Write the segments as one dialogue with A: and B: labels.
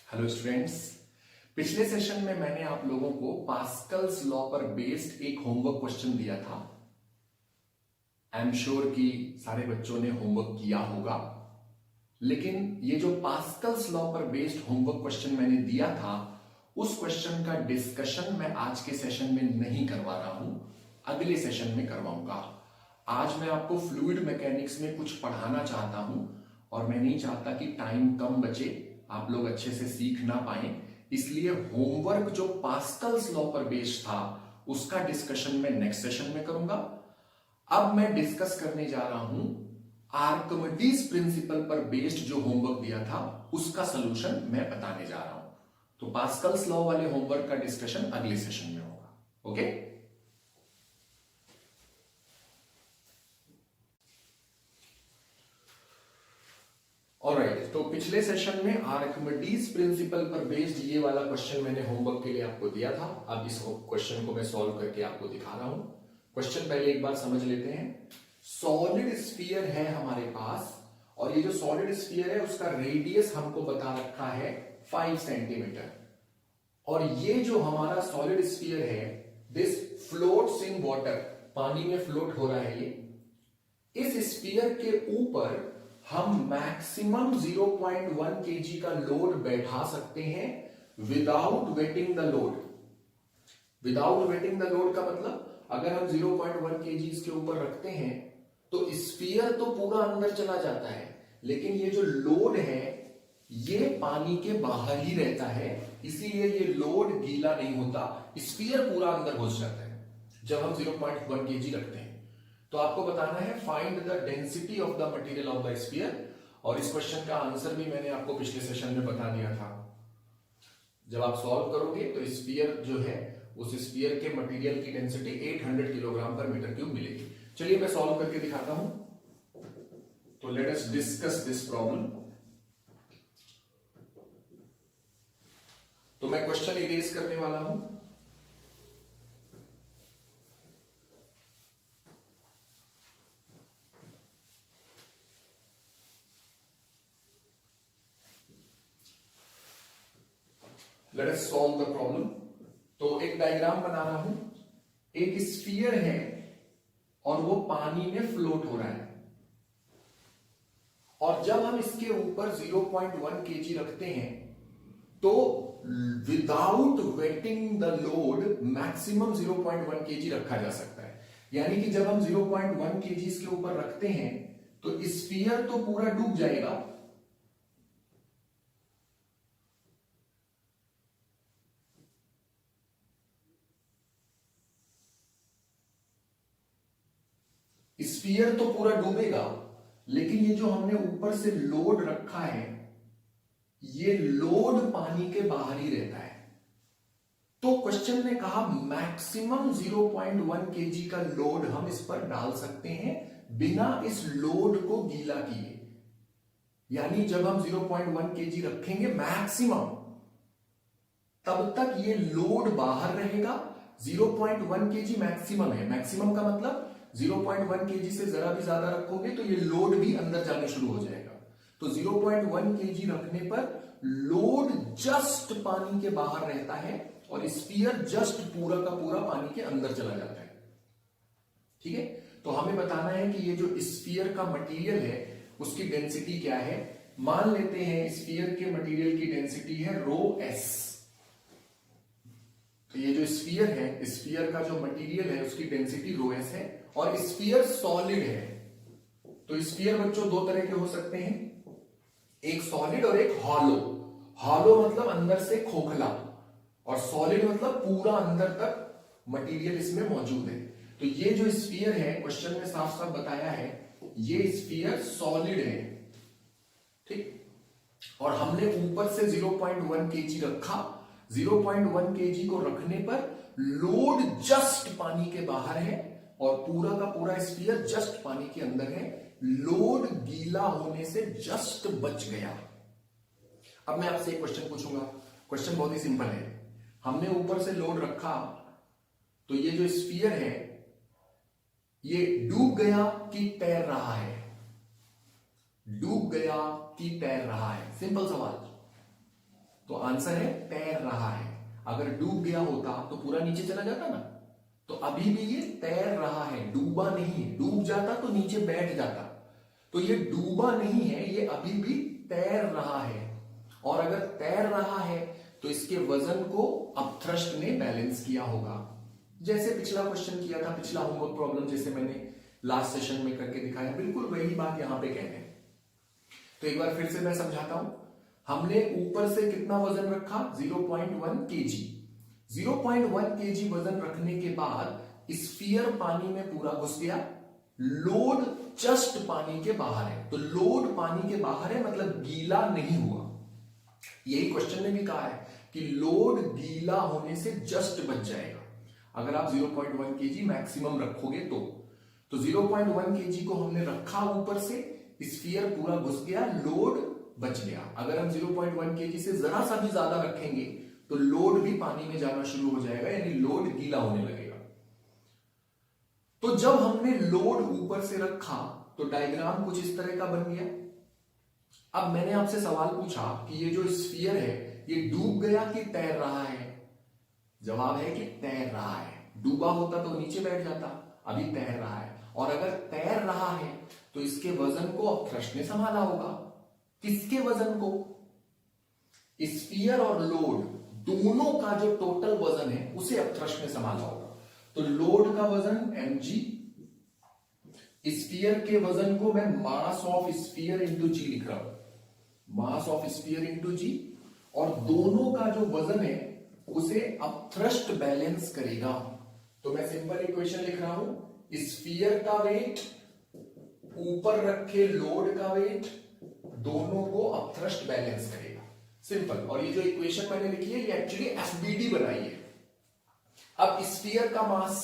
A: Hello students. पिछले session में मैंने आप लोगों को पास्कल्स लॉ पर बेस्ड एक होमवर्क क्वेश्चन दिया था। आई एम श्योर कि सारे बच्चों ने होमवर्क किया होगा, लेकिन ये जो पास्कल्स लॉ पर बेस्ड होमवर्क क्वेश्चन मैंने दिया था, उस क्वेश्चन का डिस्कशन मैं आज के सेशन में नहीं करवा रहा हूं, अगले सेशन में करवाऊंगा। आज मैं आपको फ्लूइड मैकेनिक्स में कुछ पढ़ाना चाहता हूं और मैं नहीं चाहता कि टाइम कम बचे, आप लोग अच्छे से सीख ना पाए, इसलिए होमवर्क जो पास्कल्स लॉ पर बेस्ड था उसका डिस्कशन मैं नेक्स्ट सेशन में करूंगा। अब मैं डिस्कस करने जा रहा हूं आर्किमिडीज प्रिंसिपल पर बेस्ड जो होमवर्क दिया था उसका सॉल्यूशन मैं बताने जा रहा हूं। तो पास्कल्स लॉ वाले होमवर्क का डिस्कशन अगले सेशन में होगा। Okay, alright. तो पिछले सेशन में आर्किमिडीज प्रिंसिपल पर बेस्ड ये वाला क्वेश्चन मैंने होमवर्क के लिए आपको दिया था। अब इस क्वेश्चन को मैं सॉल्व करके आपको दिखा रहा हूं। क्वेश्चन पहले एक बार समझ लेते हैं। सॉलिड स्फीयर है हमारे पास, और ये जो सॉलिड स्फीयर है उसका रेडियस हमको बता रखा है 5 सेंटीमीटर, और ये जो हमारा सॉलिड स्फीयर है दिस फ्लोट्स इन वाटर, पानी में फ्लोट हो रहा है। ये इस स्फीयर के ऊपर हम मैक्सिमम 0.1 kg का लोड बैठा सकते हैं without waiting the load. Without waiting the load का मतलब अगर हम 0.1 kg इसके ऊपर रखते हैं तो स्फीयर तो पूरा अंदर चला जाता है, लेकिन ये जो लोड है ये पानी के बाहर ही रहता है, इसीलिए ये लोड गीला नहीं होता, स्फीयर पूरा अंदर घुस जाता है जब हम 0.1 kg रखते हैं। तो आपको बताना है find the density of the material of the sphere, और इस क्वेश्चन का आंसर भी मैंने आपको पिछले सेशन में बता दिया था। जब आप सॉल्व करोगे तो स्फीयर जो है उस स्फीयर के मटेरियल की डेंसिटी 800 किलोग्राम पर मीटर क्यूब मिलेगी। चलिए मैं सॉल्व करके दिखाता हूं। तो let us discuss this problem. तो मैं क्वेश्चन इरेज करने वाला हूं। Let us solve the problem. तो एक डायग्राम बना रहा हूं। एक स्फीयर है और वो पानी में फ्लोट हो रहा है, और जब हम इसके ऊपर 0.1 kg रखते हैं तो without waiting the load maximum 0.1 kg रखा जा सकता है। यानी कि जब हम 0.1 kg इसके ऊपर रखते हैं तो स्फीयर तो पूरा डूब जाएगा, स्फीयर तो पूरा डूबेगा, लेकिन ये जो हमने ऊपर से लोड रखा है ये लोड पानी के बाहर ही रहता है। तो क्वेश्चन ने कहा मैक्सिमम 0.1 kg का लोड हम इस पर डाल सकते हैं बिना इस लोड को गीला किए। यानी जब हम 0.1 kg रखेंगे मैक्सिमम, तब तक ये लोड बाहर रहेगा। 0.1 kg मैक्सिमम है, मैक्सिमम का मतलब 0.1 kg से जरा भी ज्यादा रखोगे तो ये लोड भी अंदर जाने शुरू हो जाएगा। तो 0.1 kg रखने पर लोड जस्ट पानी के बाहर रहता है और स्फीयर जस्ट पूरा का पूरा पानी के अंदर चला जाता है। ठीक है, तो हमें बताना है कि ये जो स्फीयर का मटेरियल है उसकी डेंसिटी क्या है। मान लेते हैं स्फीयर के मटेरियल की डेंसिटी है रो एस। तो ये जो स्फीयर है, स्फीयर का जो मटेरियल है उसकी डेंसिटी रो एस है, और स्फीयर सॉलिड है। तो स्फीयर बच्चों दो तरह के हो सकते हैं, एक सॉलिड और एक हॉलो। हॉलो मतलब अंदर से खोखला, और सॉलिड मतलब पूरा अंदर तक मटेरियल इसमें मौजूद है। तो ये जो स्फीयर है क्वेश्चन में साफ साफ बताया है ये स्फीयर सॉलिड है, ठीक। और हमने ऊपर से 0.1 kg रखा। 0.1 kg को रखने पर लोड जस्ट पानी के बाहर है और पूरा का पूरा स्फीयर जस्ट पानी के अंदर है। लोड गीला होने से जस्ट बच गया। अब मैं आपसे एक क्वेश्चन पूछूंगा। क्वेश्चन बहुत ही सिंपल है। हमने ऊपर से लोड रखा तो ये जो स्फीयर है ये डूब गया कि तैर रहा है? डूब गया कि तैर रहा है? सिंपल सवाल। तो आंसर है तैर रहा है। अगर डूब गया होता तो पूरा नीचे चला जाता ना, तो अभी भी ये तैर रहा है, डूबा नहीं है। डूब जाता तो नीचे बैठ जाता, तो ये डूबा नहीं है, ये अभी भी तैर रहा है। और अगर तैर रहा है तो इसके वजन को अपथ्रस्ट ने बैलेंस किया होगा, जैसे पिछला क्वेश्चन किया था, पिछला होमवर्क प्रॉब्लम जैसे मैंने लास्ट सेशन में करके दिखाया, बिल्कुल वही बात यहां पे कहते हैं। तो एक बार फिर से मैं समझाता हूं। हमने ऊपर से कितना वजन रखा, 0.1 केजी। 0.1 केजी वजन रखने के बाद स्फीयर पानी में पूरा घुस गया। लोड जस्ट पानी के बाहर है, तो लोड पानी के बाहर है मतलब गीला नहीं हुआ। यही क्वेश्चन ने भी कहा है कि लोड गीला होने से जस्ट बच जाएगा अगर आप 0.1 केजी मैक्सिमम रखोगे तो 0.1 केजी को हमने रखा ऊपर से, स्फीयर पूरा घुस गया, लोड बच गया। अगर हम 0.1 केजी से जरा सा भी ज्यादा रखेंगे तो लोड भी पानी में जाना शुरू हो जाएगा, यानी लोड गीला होने लगेगा। तो जब हमने लोड ऊपर से रखा तो डायग्राम कुछ इस तरह का बन गया। अब मैंने आपसे सवाल पूछा कि ये जो स्फीयर है ये डूब गया कि तैर रहा है? जवाब है कि तैर रहा है। डूबा होता तो नीचे बैठ जाता, अभी तैर रहा है। और अगर तैर रहा है तो इसके वजन को अपथ्रस्ट ने संभाला होगा। किसके वजन को? स्फीयर और लोड दोनों का जो टोटल वजन है उसे अपथ्रस्ट ने संभाला होगा। तो लोड का वजन mg, स्फीयर के वजन को मैं मास ऑफ स्फीयर इंटू जी लिख रहा हूं, मास ऑफ स्फीयर इंटू जी, और दोनों का जो वजन है उसे अपथ्रस्ट बैलेंस करेगा। तो मैं सिंपल इक्वेशन लिख रहा हूं, स्फीयर का वेट ऊपर रखे लोड का वेट, दोनों को अपथ्रस्ट बैलेंस करेगा। सिंपल। और ये जो इक्वेशन मैंने लिखी है ये एक्चुअली एफबीडी बनाई है। अब स्फीयर का मास,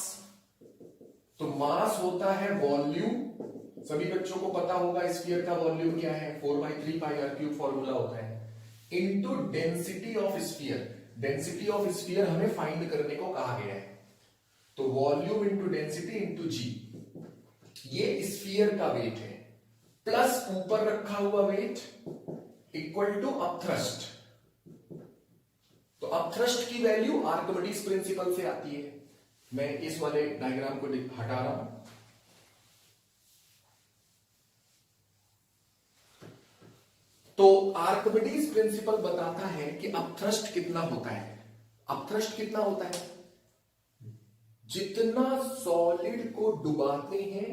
A: तो मास होता है वॉल्यूम, सभी बच्चों को पता होगा स्फीयर का वॉल्यूम क्या है, 4/3 पाई आर क्यूब फॉर्मूला होता है, into density of sphere. Density of sphere हमें फाइंड करने को कहा गया है, तो वॉल्यूम इंटू डेंसिटी इंटू जी, ये स्फीयर का वेट है, प्लस ऊपर रखा हुआ वेट इक्वल टू अपथ्रस्ट। तो अपथ्रस्ट की वैल्यू आर्किमिडीज प्रिंसिपल से आती है। मैं इस वाले डायग्राम को हटा रहा हूं। तो आर्किमिडीज प्रिंसिपल बताता है कि अपथ्रस्ट कितना होता है। अपथ्रस्ट कितना होता है? जितना सॉलिड को डुबाते हैं,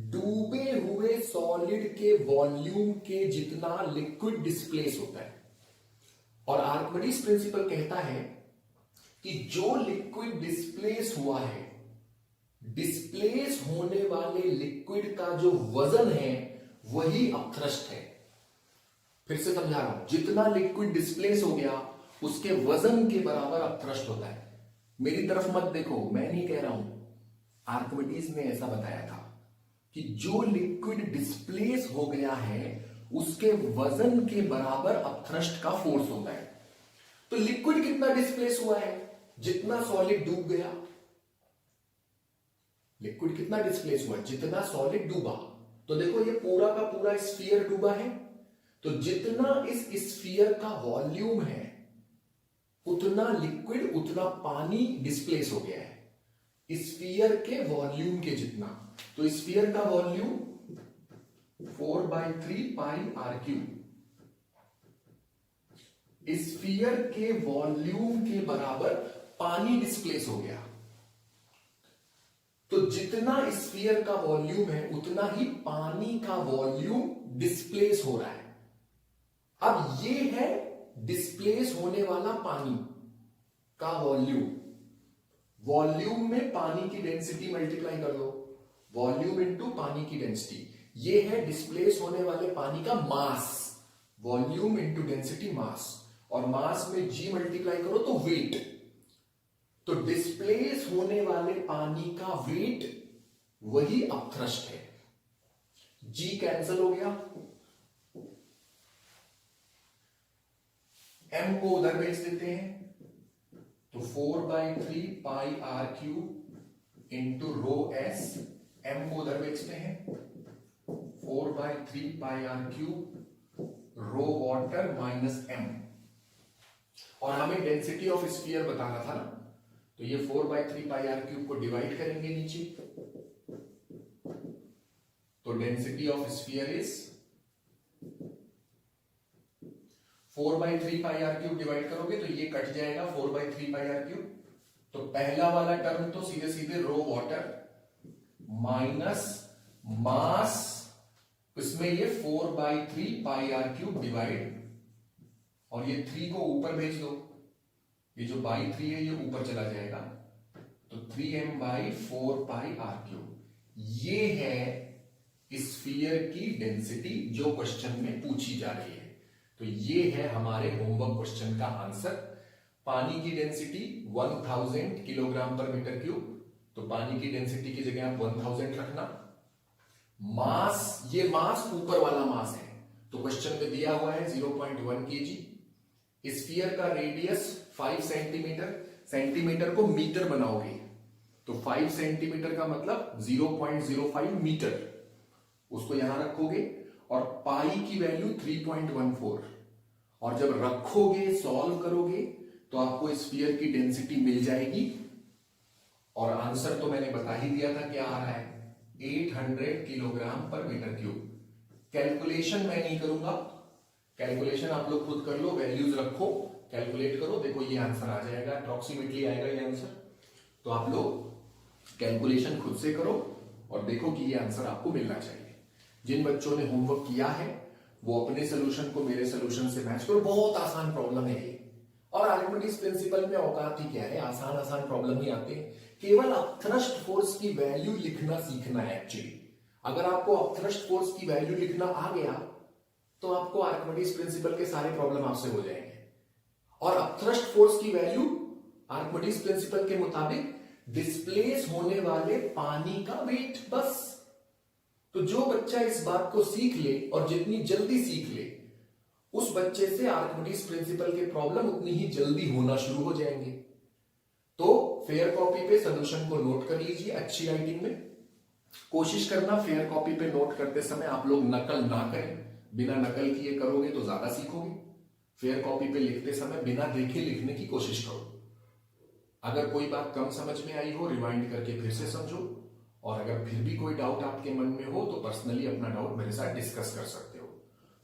A: डूबे हुए सॉलिड के वॉल्यूम के जितना लिक्विड डिस्प्लेस होता है। और आर्किमिडीज प्रिंसिपल कहता है कि जो लिक्विड डिस्प्लेस हुआ है, डिस्प्लेस होने वाले लिक्विड का जो वजन है वही अपथ्रस्ट है। फिर से समझा रहा हूं, जितना लिक्विड डिस्प्लेस हो गया उसके वजन के बराबर अपथ्रस्ट होता है। मेरी तरफ मत देखो, मैं नहीं कह रहा हूं, आर्किमिडीज ने ऐसा बताया था कि जो लिक्विड डिस्प्लेस हो गया है उसके वजन के बराबर अपथ्रस्ट का फोर्स होता है। तो लिक्विड कितना डिस्प्लेस हुआ है? जितना सॉलिड डूब गया। लिक्विड कितना डिस्प्लेस हुआ? जितना सॉलिड डूबा। तो देखो ये पूरा का पूरा स्फीयर डूबा है, तो जितना इस स्फीयर का वॉल्यूम है उतना लिक्विड, उतना पानी डिस्प्लेस हो गया है स्फीयर के वॉल्यूम के जितना। तो स्फीयर का volume 4/3 pi R cube, sphere के वॉल्यूम के बराबर पानी डिस्प्लेस हो गया। तो जितना स्फीयर का वॉल्यूम है उतना ही पानी का वॉल्यूम डिस्प्लेस हो रहा है। अब ये है डिस्प्लेस होने वाला पानी का वॉल्यूम। वॉल्यूम में पानी की डेंसिटी मल्टीप्लाई कर दो, वॉल्यूम इनटू पानी की डेंसिटी। ये है डिस्प्लेस होने वाले पानी का मास, वॉल्यूम इनटू डेंसिटी मास, और मास में जी मल्टीप्लाई करो तो वेट। तो डिस्प्लेस होने वाले पानी का वेट वही अपथ्रस्ट है। जी कैंसिल हो गया, एम को उधर भेज देते हैं, तो 4/3 pi R cube into rho S, M को उधर भेजते हैं, 4/3 pi R cube rho water minus M. और हमें डेंसिटी ऑफ स्फीयर बताना था ना, तो ये 4/3πr³ को डिवाइड करेंगे नीचे, तो density of sphere is 4/3πr³ divide करोगे तो ये कट जाएगा 4/3πr³। तो पहला वाला टर्म तो सीधे सीधे रो वाटर माइनस मास, इसमें ये 4/3πr³ डिवाइड, और ये 3 को ऊपर भेज दो, ये जो बाई 3 है ये ऊपर चला जाएगा, तो 3m/4πr³। ये है स्फीयर की डेंसिटी जो क्वेश्चन में पूछी जा रही है। तो ये है हमारे होमवर्क क्वेश्चन का आंसर। पानी की डेंसिटी 1000 किलोग्राम पर मीटर क्यूब, तो पानी की डेंसिटी की जगह आप 1000 रखना। मास, ये मास ऊपर वाला मास है, तो क्वेश्चन में दिया हुआ है 0.1 kg। स्फीयर का रेडियस 5 सेंटीमीटर, सेंटीमीटर को मीटर बनाओगे तो 5 सेंटीमीटर का मतलब 0.05 मीटर, उसको यहां रखोगे, और पाई की वैल्यू 3.14, और जब रखोगे सॉल्व करोगे तो आपको स्फीयर की डेंसिटी मिल जाएगी। और आंसर तो मैंने बता ही दिया था क्या आ रहा है, 800 किलोग्राम पर मीटर क्यूब। कैलकुलेशन मैं नहीं करूंगा, कैलकुलेशन आप लोग खुद कर लो, वैल्यूज रखो, कैलकुलेट करो, देखो ये आंसर आ जाएगा, अप्रोक्सीमेटली आएगा ये आंसर। तो आप लोग कैलकुलेशन खुद से करो और देखो कि ये आंसर आपको मिलना चाहिए। जिन बच्चों ने होमवर्क किया है वो अपने सोल्यूशन को मेरे सोल्यूशन से मैच करो। बहुत आसान प्रॉब्लम है ये, और आर्किमिडीज प्रिंसिपल में औकात ही क्या है, आसान आसान प्रॉब्लम ही आते हैं। केवल अपथ्रस्ट फोर्स की वैल्यू लिखना सीखना है एक्चुअली। अगर आपको अपथ्रस्ट फोर्स की वैल्यू लिखना आ गया तो आपको आर्किमिडीज प्रिंसिपल के सारे प्रॉब्लम आपसे हो जाएंगे। और अपथ्रस्ट फोर्स की वैल्यू आर्किमिडीज प्रिंसिपल के मुताबिक डिस्प्लेस होने वाले पानी का वेट, बस। तो जो बच्चा इस बात को सीख ले और जितनी जल्दी सीख ले, उस बच्चे से आर्किमिडीज प्रिंसिपल के प्रॉब्लम उतनी ही जल्दी होना शुरू हो जाएंगे। तो फेयर कॉपी पे सॉल्यूशन को नोट कर लीजिए अच्छी राइटिंग में। कोशिश करना फेयर कॉपी पे नोट करते समय आप लोग नकल ना करें, बिना नकल किए करोगे तो ज्यादा सीखोगे। फेयर कॉपी पे लिखते समय बिना देखे लिखने की कोशिश करो। अगर कोई बात कम समझ में आई हो रिवाइंड करके फिर से समझो, और अगर फिर भी कोई डाउट आपके मन में हो तो पर्सनली अपना डाउट मेरे साथ डिस्कस कर सकते हो।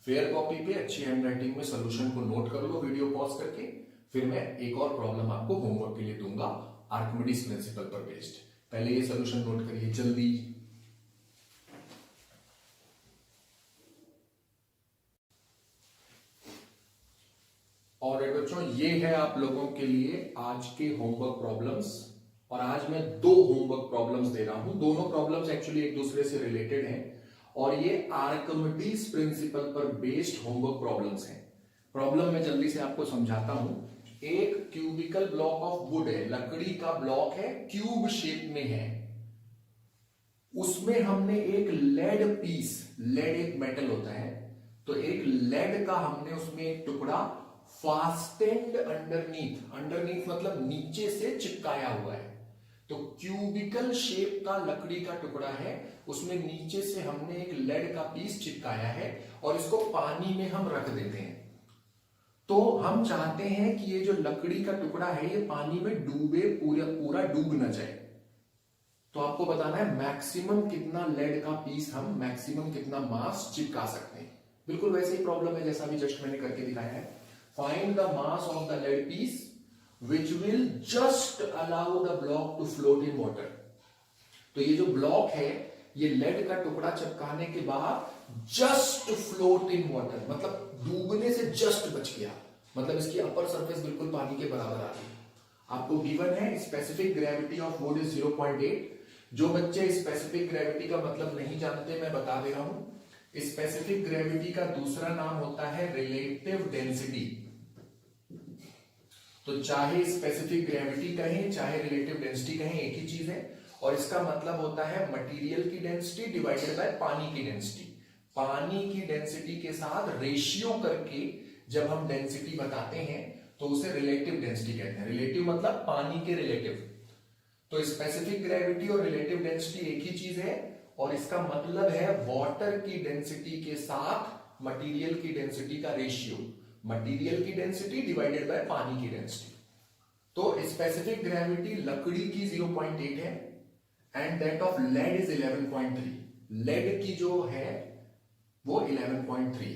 A: फेयर कॉपी पे अच्छी हैंडराइटिंग में सॉल्यूशन को नोट कर लो वीडियो पॉज करके, फिर मैं एक और प्रॉब्लम आपको होमवर्क के लिए दूंगा आर्किमिडीज प्रिंसिपल पर बेस्ड। पहले ये सॉल्यूशन नोट करिए जल्दी। और बच्चों ये है आप लोगों के लिए आज के होमवर्क प्रॉब्लम्स, और आज मैं 2 होमवर्क प्रॉब्लम्स दे रहा हूं। दोनों प्रॉब्लम्स एक्चुअली एक दूसरे से रिलेटेड हैं, और ये आर्किमिडीज प्रिंसिपल पर बेस्ड होमवर्क प्रॉब्लम्स हैं। प्रॉब्लम मैं जल्दी से आपको समझाता हूं। एक क्यूबिकल ब्लॉक ऑफ वुड है, लकड़ी का ब्लॉक है, क्यूब शेप में है। उसमें हमने एक लेड पीस, लेड एक मेटल होता है, तो एक लेड का हमने उसमें एक टुकड़ा फास्टेंड अंडरनीथ, अंडरनीथ मतलब नीचे से चिपकाया हुआ है। तो क्यूबिकल शेप का लकड़ी का टुकड़ा है, उसमें नीचे से हमने एक लेड का पीस चिपकाया है, और इसको पानी में हम रख देते हैं। तो हम चाहते हैं कि ये जो लकड़ी का टुकड़ा है ये पानी में डूबे, पूरा डूब ना जाए। तो आपको बताना है मैक्सिमम कितना लेड का पीस हम, मैक्सिमम कितना मास चिपका सकते हैं। बिल्कुल वैसे ही प्रॉब्लम है जैसा भी जस्ट मैंने करके दिखाया है। Find the mass of the lead piece which will just allow the block to float in water। तो ये जो ब्लॉक है ये लेड का टुकड़ा चिपकाने के बाद जस्ट फ्लोट इन वाटर, मतलब डूबने से जस्ट बच गया, मतलब इसकी अपर सरफेस बिल्कुल पानी के बराबर आ गई। आपको गिवन है specific gravity of would is 0.8। जो बच्चे स्पेसिफिक ग्रेविटी का मतलब नहीं जानते मैं बता दे रहा हूं। स्पेसिफिक ग्रेविटी का दूसरा नाम होता है रिलेटिव डेंसिटी। तो चाहे स्पेसिफिक ग्रेविटी कहें चाहे रिलेटिव डेंसिटी कहें एक ही चीज है, और इसका मतलब होता है मटेरियल की डेंसिटी डिवाइडेड बाय पानी की डेंसिटी। पानी की डेंसिटी के साथ रेशियो करके जब हम डेंसिटी बताते हैं तो उसे रिलेटिव डेंसिटी कहते हैं। रिलेटिव मतलब पानी के रिलेटिव। तो स्पेसिफिक ग्रेविटी और रिलेटिव डेंसिटी एक ही चीज है, और इसका मतलब है वाटर की डेंसिटी के साथ मटेरियल की डेंसिटी का रेशियो। मटेरियल की डेंसिटी डिवाइडेड बाय पानी की डेंसिटी। तो स्पेसिफिक ग्रेविटी लकड़ी की 0.8 है and that of lead is 11.3। Lead की जो है वो 11.3 है।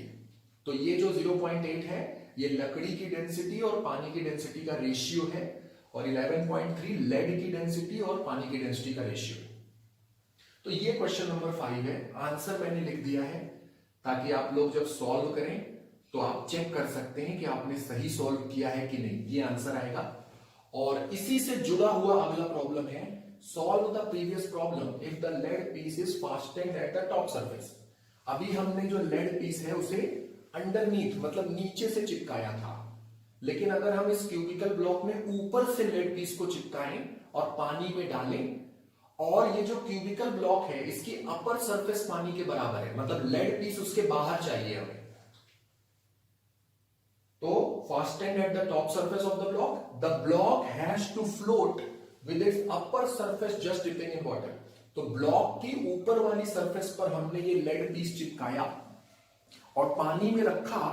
A: तो ये जो 0.8 है ये लकड़ी की डेंसिटी और पानी की डेंसिटी का रेशियो है, और 11.3 लेड की डेंसिटी और पानी की डेंसिटी का रेशियो है। तो ये क्वेश्चन नंबर 5 है। आंसर मैंने लिख दिया है ताकि आप लोग जब सॉल्व करें तो आप चेक कर सकते हैं कि आपने सही सॉल्व किया है कि नहीं। ये आंसर आएगा। और इसी से जुड़ा हुआ अगला प्रॉब्लम है, solve the previous problem if the lead piece is fastened at the top surface. अभी हमने जो लेड पीस है उसे अंडरनीथ मतलब नीचे से चिपकाया था, लेकिन अगर हम इस क्यूबिकल ब्लॉक में ऊपर से लेड पीस को चिपकाएं और पानी में डालें, और ये जो क्यूबिकल ब्लॉक है इसकी अपर सरफेस पानी के बराबर है, मतलब लेड पीस उसके बाहर चाहिए हमें। तो fastened at the top surface of the block has to float with its upper surface just dipping in water. तो ब्लॉक की ऊपर वाली सरफेस पर हमने ये लेड पीस चिपकाया और पानी में रखा,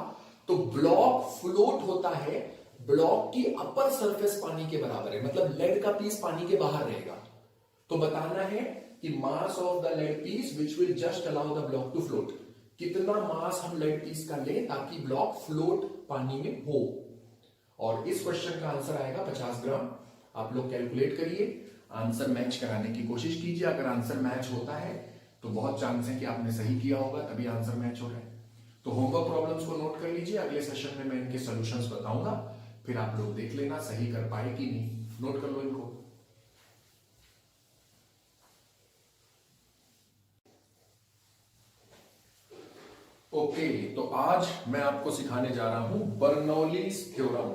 A: तो ब्लॉक फ्लोट होता है, ब्लॉक की अपर सरफेस पानी के बराबर है, मतलब लेड का पीस पानी के बाहर रहेगा। तो बताना है कि mass of the lead piece which will just allow the block to float, कितना मास हम लेड पीस का लें ताकि ब्लॉक फ्लोट पानी में हो। और इस क्वेश्चन का आंसर आएगा 50 ग्राम। आप लोग कैलकुलेट करिए, आंसर मैच कराने की कोशिश कीजिए। अगर आंसर मैच होता है तो बहुत चांस है कि आपने सही किया होगा, तभी आंसर मैच हो रहा है। तो होमवर्क प्रॉब्लम्स को नोट कर लीजिए, अगले सेशन में मैं इनके सॉल्यूशंस बताऊंगा, फिर आप लोग देख लेना सही कर पाए कि नहीं। नोट कर लो इनको। ओके, तो आज मैं आपको सिखाने जा रहा हूं बर्नौलीज थ्योरम।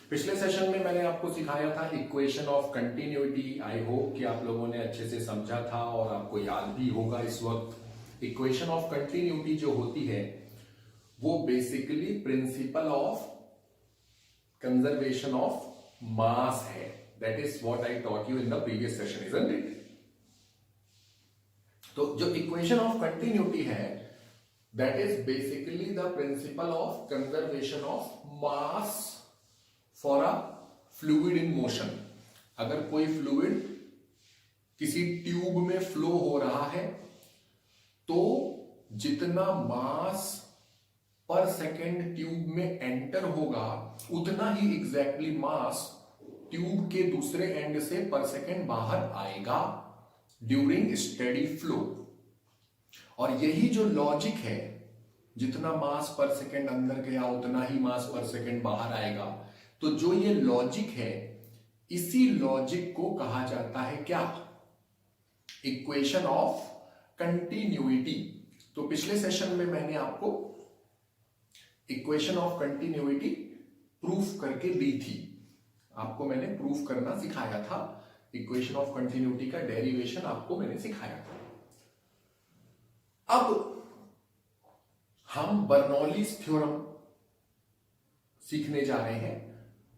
A: पिछले सेशन में मैंने आपको सिखाया था equation of continuity. I hope कि आप लोगों ने अच्छे से समझा था और आपको याद भी होगा इस वक्त। इक्वेशन ऑफ कंटिन्यूटी जो होती है वो basically principle of conservation of mass है। That is what I taught you in the previous session, isn't it? तो जो इक्वेशन ऑफ कंटिन्यूटी है that is basically the principle of conservation of mass for a fluid in motion। अगर कोई fluid किसी tube में flow हो रहा है तो जितना मास पर सेकेंड ट्यूब में एंटर होगा उतना ही एग्जैक्टली मास ट्यूब के दूसरे एंड से पर सेकेंड बाहर आएगा ड्यूरिंग स्टेडी फ्लो। और यही जो लॉजिक है, जितना मास पर सेकेंड अंदर गया उतना ही मास पर सेकेंड बाहर आएगा, तो जो ये लॉजिक है इसी लॉजिक को कहा जाता है क्या? Equation of continuity. तो पिछले सेशन में मैंने आपको इक्वेशन ऑफ कंटिन्यूटी प्रूफ करके दी थी, आपको मैंने प्रूफ करना सिखाया था। इक्वेशन ऑफ कंटिन्यूटी का डेरिवेशन आपको मैंने सिखाया था। अब हम बर्नौलीज थ्योरम सीखने जा रहे हैं,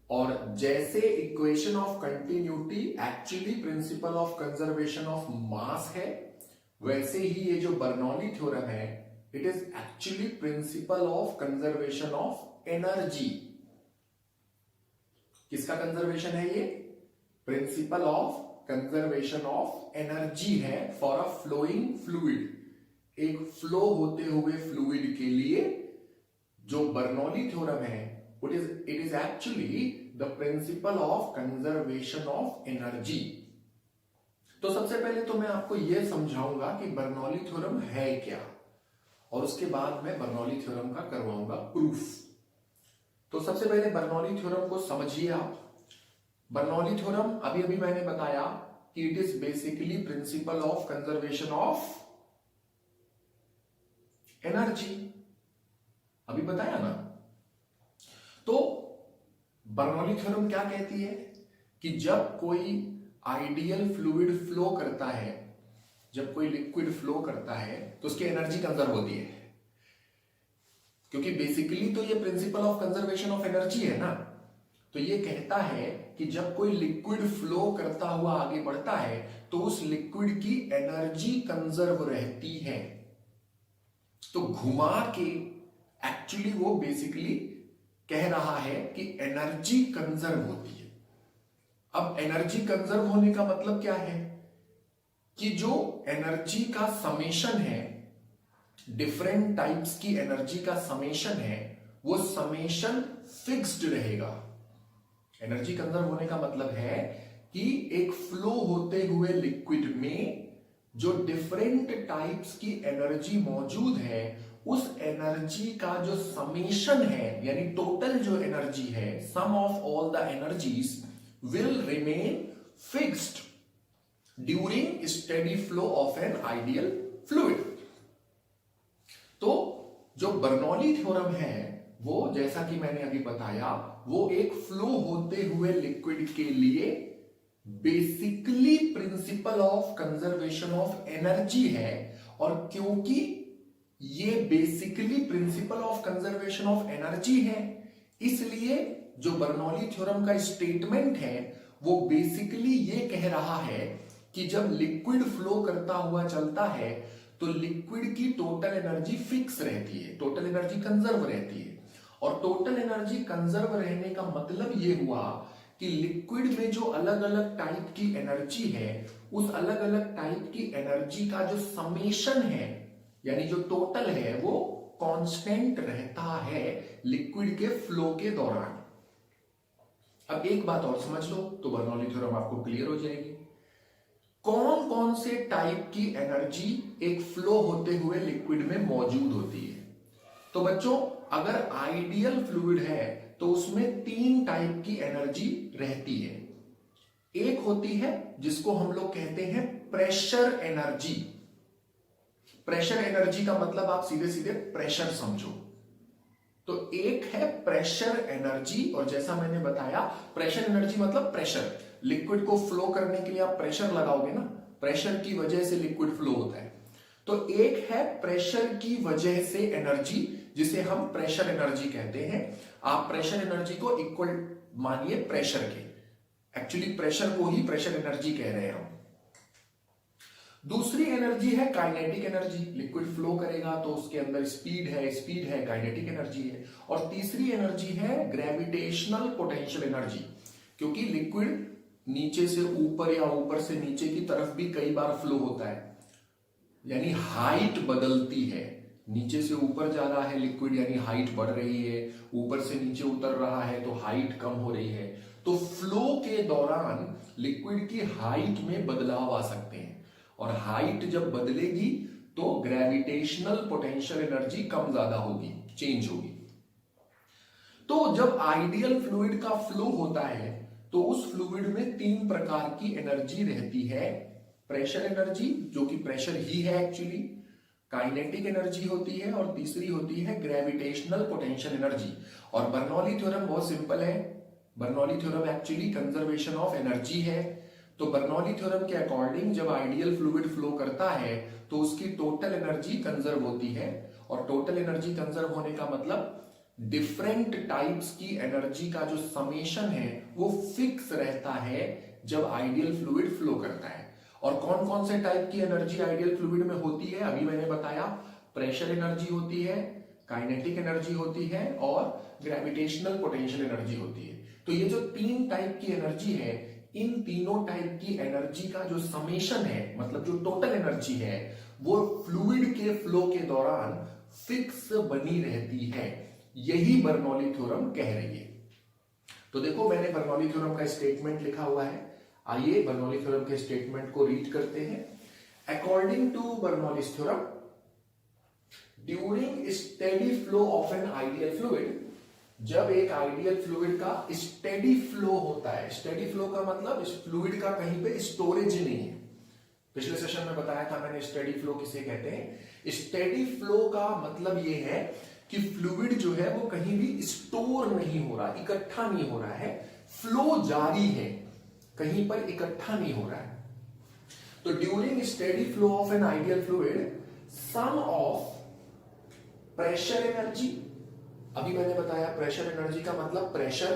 A: और जैसे equation of continuity actually principal of conservation of mass है, वैसे ही ये जो बर्नौली थ्योरम है it is actually principal of conservation of energy. किसका कंजर्वेशन है ये? Principle of conservation of energy है फॉर अ फ्लोइंग फ्लूइड। एक फ्लो होते हुए फ्लूइड के लिए जो बर्नौली थ्योरम है it is actually the principal of conservation of energy. तो सबसे पहले तो मैं आपको यह समझाऊंगा कि बर्नौली थ्योरम है क्या, और उसके बाद मैं बर्नौली थ्योरम का करवाऊंगा प्रूफ। तो सबसे पहले बर्नौली थ्योरम को समझिए आप। बर्नौली थ्योरम अभी अभी मैंने बताया कि it is basically principle of conservation of energy, अभी बताया ना। तो बर्नौली थ्योरम क्या कहती है कि जब कोई आइडियल फ्लूइड फ्लो करता है, जब कोई लिक्विड फ्लो करता है तो उसकी एनर्जी कंजर्व होती है, क्योंकि बेसिकली तो ये principle of conservation of energy है ना। तो ये कहता है कि जब कोई लिक्विड फ्लो करता हुआ आगे बढ़ता है तो उस लिक्विड की एनर्जी कंजर्व रहती है। तो घुमा के एक्चुअली वो बेसिकली कह रहा है कि एनर्जी कंजर्व होती है। अब एनर्जी कंजर्व होने का मतलब क्या है कि जो एनर्जी का समेशन है, डिफरेंट टाइप्स की एनर्जी का समेशन है, वो समेशन फिक्स्ड रहेगा। एनर्जी कंजर्व होने का मतलब है कि एक फ्लो होते हुए लिक्विड में जो डिफरेंट टाइप्स की एनर्जी मौजूद है, उस एनर्जी का जो समेशन है, यानी टोटल जो एनर्जी है, sum of all the energies will remain fixed during steady flow of an ideal fluid. तो जो बर्नौली थ्योरम है वो, जैसा कि मैंने अभी बताया, वो एक फ्लो होते हुए लिक्विड के लिए basically principle of conservation of energy है। और क्योंकि ये basically principle of conservation of energy है, इसलिए जो बर्नौली थ्योरम का स्टेटमेंट है वो बेसिकली ये कह रहा है कि जब लिक्विड फ्लो करता हुआ चलता है तो लिक्विड की टोटल एनर्जी फिक्स रहती है, टोटल एनर्जी कंजर्व रहती है। और टोटल एनर्जी कंजर्व रहने का मतलब ये हुआ कि लिक्विड में जो अलग अलग टाइप की एनर्जी है, उस अलग अलग टाइप की एनर्जी का जो समेशन है, यानी जो टोटल है, वो कांस्टेंट रहता है लिक्विड के फ्लो के दौरान। अब एक बात और समझ लो तो बर्नौली थ्योरम आपको क्लियर हो जाएगी। कौन कौन से टाइप की एनर्जी एक फ्लो होते हुए लिक्विड में मौजूद होती है? तो बच्चों, अगर आइडियल फ्लूइड है तो उसमें 3 टाइप की एनर्जी रहती है। एक होती है जिसको हम लोग कहते हैं प्रेशर एनर्जी। प्रेशर एनर्जी का मतलब आप सीधे सीधे प्रेशर समझो। तो एक है प्रेशर एनर्जी, और जैसा मैंने बताया प्रेशर एनर्जी मतलब प्रेशर, लिक्विड को फ्लो करने के लिए आप प्रेशर लगाओगे ना, प्रेशर की वजह से लिक्विड फ्लो होता है। तो एक है प्रेशर की वजह से एनर्जी, जिसे हम प्रेशर एनर्जी कहते हैं। आप प्रेशर एनर्जी को इक्वल मानिए प्रेशर के, एक्चुअली प्रेशर को ही प्रेशर एनर्जी कह रहे हैं हम। दूसरी एनर्जी है काइनेटिक एनर्जी, लिक्विड फ्लो करेगा तो उसके अंदर स्पीड है, काइनेटिक एनर्जी है। और तीसरी एनर्जी है ग्रेविटेशनल पोटेंशियल एनर्जी, क्योंकि लिक्विड नीचे से ऊपर या ऊपर से नीचे की तरफ भी कई बार फ्लो होता है, यानी हाइट बदलती है। नीचे से ऊपर जा रहा है लिक्विड यानी हाइट बढ़ रही है, ऊपर से नीचे उतर रहा है तो हाइट कम हो रही है। तो फ्लो के दौरान लिक्विड की हाइट में बदलाव आ सकते हैं, और हाइट जब बदलेगी तो ग्रेविटेशनल पोटेंशियल एनर्जी कम ज्यादा होगी, चेंज होगी। तो जब आइडियल फ्लूइड का फ्लो होता है तो उस फ्लूइड में 3 प्रकार की एनर्जी रहती है। प्रेशर एनर्जी, जो कि प्रेशर ही है एक्चुअली, काइनेटिक एनर्जी होती है, और तीसरी होती है ग्रेविटेशनल पोटेंशियल एनर्जी। और बर्नौली थ्योरम बहुत सिंपल है। Bernoulli theorem actually conservation of energy है। तो बर्नौली थ्योरम के अकॉर्डिंग जब आइडियल फ्लूइड फ्लो करता है तो उसकी टोटल एनर्जी कंजर्व होती है, और टोटल एनर्जी कंजर्व होने का मतलब डिफरेंट टाइप्स की एनर्जी का जो समेशन है वो फिक्स रहता है जब आइडियल फ्लूइड फ्लो करता है। और कौन कौन से टाइप की एनर्जी आइडियल फ्लूइड में होती है अभी मैंने बताया, प्रेशर एनर्जी होती है, काइनेटिक एनर्जी होती है, और ग्रेविटेशनल पोटेंशियल एनर्जी होती है। तो ये जो 3 टाइप की एनर्जी है, इन तीनों टाइप की एनर्जी का जो समेशन है, मतलब जो टोटल एनर्जी है, वो फ्लूइड के फ्लो के दौरान फिक्स बनी रहती है। यही बर्नौली थ्योरम कह रही है। तो देखो, मैंने बर्नौली थ्योरम का स्टेटमेंट लिखा हुआ है। आइए बर्नौली थ्योरम के स्टेटमेंट को रीड करते हैं। According to Bernoulli's theorem, during steady flow of an ideal fluid, जब एक आइडियल फ्लूइड का स्टेडी फ्लो होता है, स्टेडी फ्लो का मतलब इस फ्लूइड का कहीं पे स्टोरेज नहीं है। पिछले सेशन में बताया था मैंने स्टेडी फ्लो किसे कहते हैं। स्टेडी फ्लो का मतलब यह है कि फ्लूइड जो है वो कहीं भी स्टोर नहीं हो रहा, इकट्ठा नहीं हो रहा है, फ्लो जारी है, कहीं पर इकट्ठा नहीं हो रहा है। तो during steady flow of an ideal fluid, sum of pressure energy, अभी मैंने बताया प्रेशर एनर्जी का मतलब प्रेशर,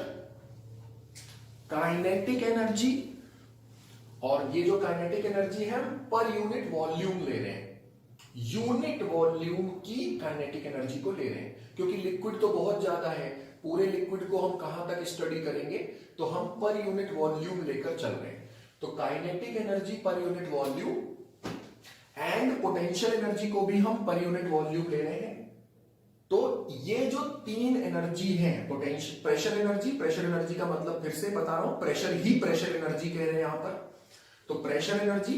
A: काइनेटिक एनर्जी, और ये जो काइनेटिक एनर्जी है हम पर यूनिट वॉल्यूम ले रहे हैं, यूनिट वॉल्यूम की काइनेटिक एनर्जी को ले रहे हैं, क्योंकि लिक्विड तो बहुत ज्यादा है, पूरे लिक्विड को हम कहां तक स्टडी करेंगे, तो हम पर यूनिट वॉल्यूम लेकर चल रहे हैं। तो kinetic energy per unit volume and potential energy को भी हम पर यूनिट वॉल्यूम ले रहे हैं। तो ये जो तीन एनर्जी है, पोटेंशियल, प्रेशर एनर्जी का मतलब फिर से बता रहा हूं, प्रेशर ही प्रेशर एनर्जी कह रहे हैं यहां पर। तो pressure energy,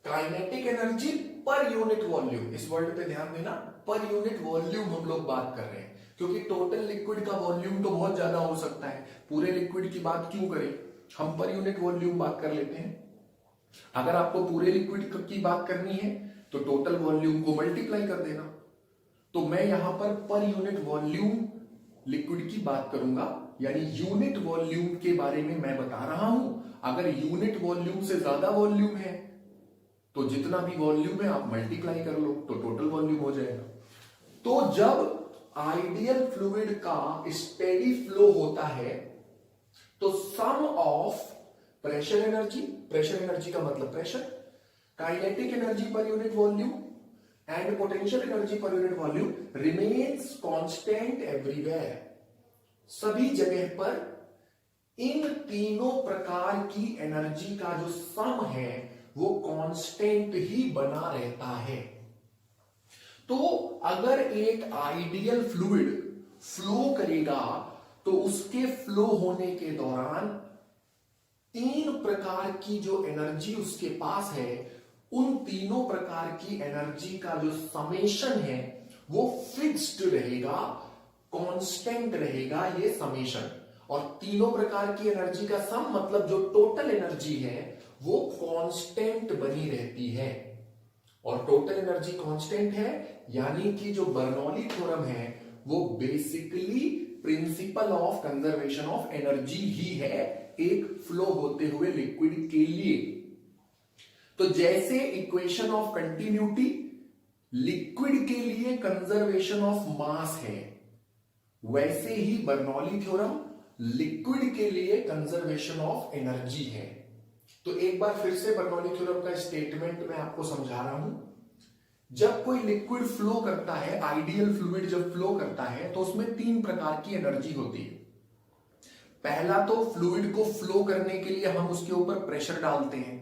A: kinetic energy per unit volume, इस वर्ड पे ध्यान देना, पर यूनिट वॉल्यूम हम लोग बात कर रहे हैं, क्योंकि टोटल लिक्विड का वॉल्यूम तो बहुत ज्यादा हो सकता है, पूरे लिक्विड की बात क्यों करें, हम पर यूनिट वॉल्यूम बात कर लेते हैं। अगर आपको पूरे लिक्विड की बात करनी है तो टोटल वॉल्यूम को मल्टीप्लाई कर देना। तो मैं यहां पर यूनिट वॉल्यूम लिक्विड की बात करूंगा, यानी यूनिट वॉल्यूम के बारे में मैं बता रहा हूं। अगर यूनिट वॉल्यूम से ज्यादा वॉल्यूम है तो जितना भी वॉल्यूम है आप मल्टीप्लाई कर लो तो टोटल वॉल्यूम हो जाएगा। तो जब आइडियल फ्लूइड का स्टेडी फ्लो होता है तो सम ऑफ प्रेशर एनर्जी का मतलब pressure, kinetic energy per unit volume and potential energy per unit volume remains constant everywhere. सभी जगह पर इन तीनों प्रकार की एनर्जी का जो सम है वो कांस्टेंट ही बना रहता है। तो अगर एक आइडियल फ्लूइड फ्लो करेगा तो उसके फ्लो होने के दौरान तीन प्रकार की जो एनर्जी उसके पास है, उन तीनों प्रकार की एनर्जी का जो समेशन है वो फिक्स्ड रहेगा, कांस्टेंट रहेगा ये समेशन। और तीनों प्रकार की एनर्जी का सम मतलब जो टोटल एनर्जी है वो कांस्टेंट बनी रहती है। और टोटल एनर्जी कांस्टेंट है, यानी कि जो बर्नौली थ्योरम है वो basically principle of conservation of energy ही है एक फ्लो होते हुए लिक्विड के लिए। तो जैसे इक्वेशन ऑफ कंटिन्यूटी लिक्विड के लिए कंजर्वेशन ऑफ मास है, वैसे ही बर्नौली थ्योरम लिक्विड के लिए कंजर्वेशन ऑफ एनर्जी है। तो एक बार फिर से बर्नौली थ्योरम का स्टेटमेंट मैं आपको समझा रहा हूं। जब कोई लिक्विड फ्लो करता है, आइडियल फ्लूइड जब फ्लो करता है तो उसमें तीन प्रकार की एनर्जी होती है। पहला तो फ्लूइड को फ्लो करने के लिए हम उसके ऊपर प्रेशर डालते हैं,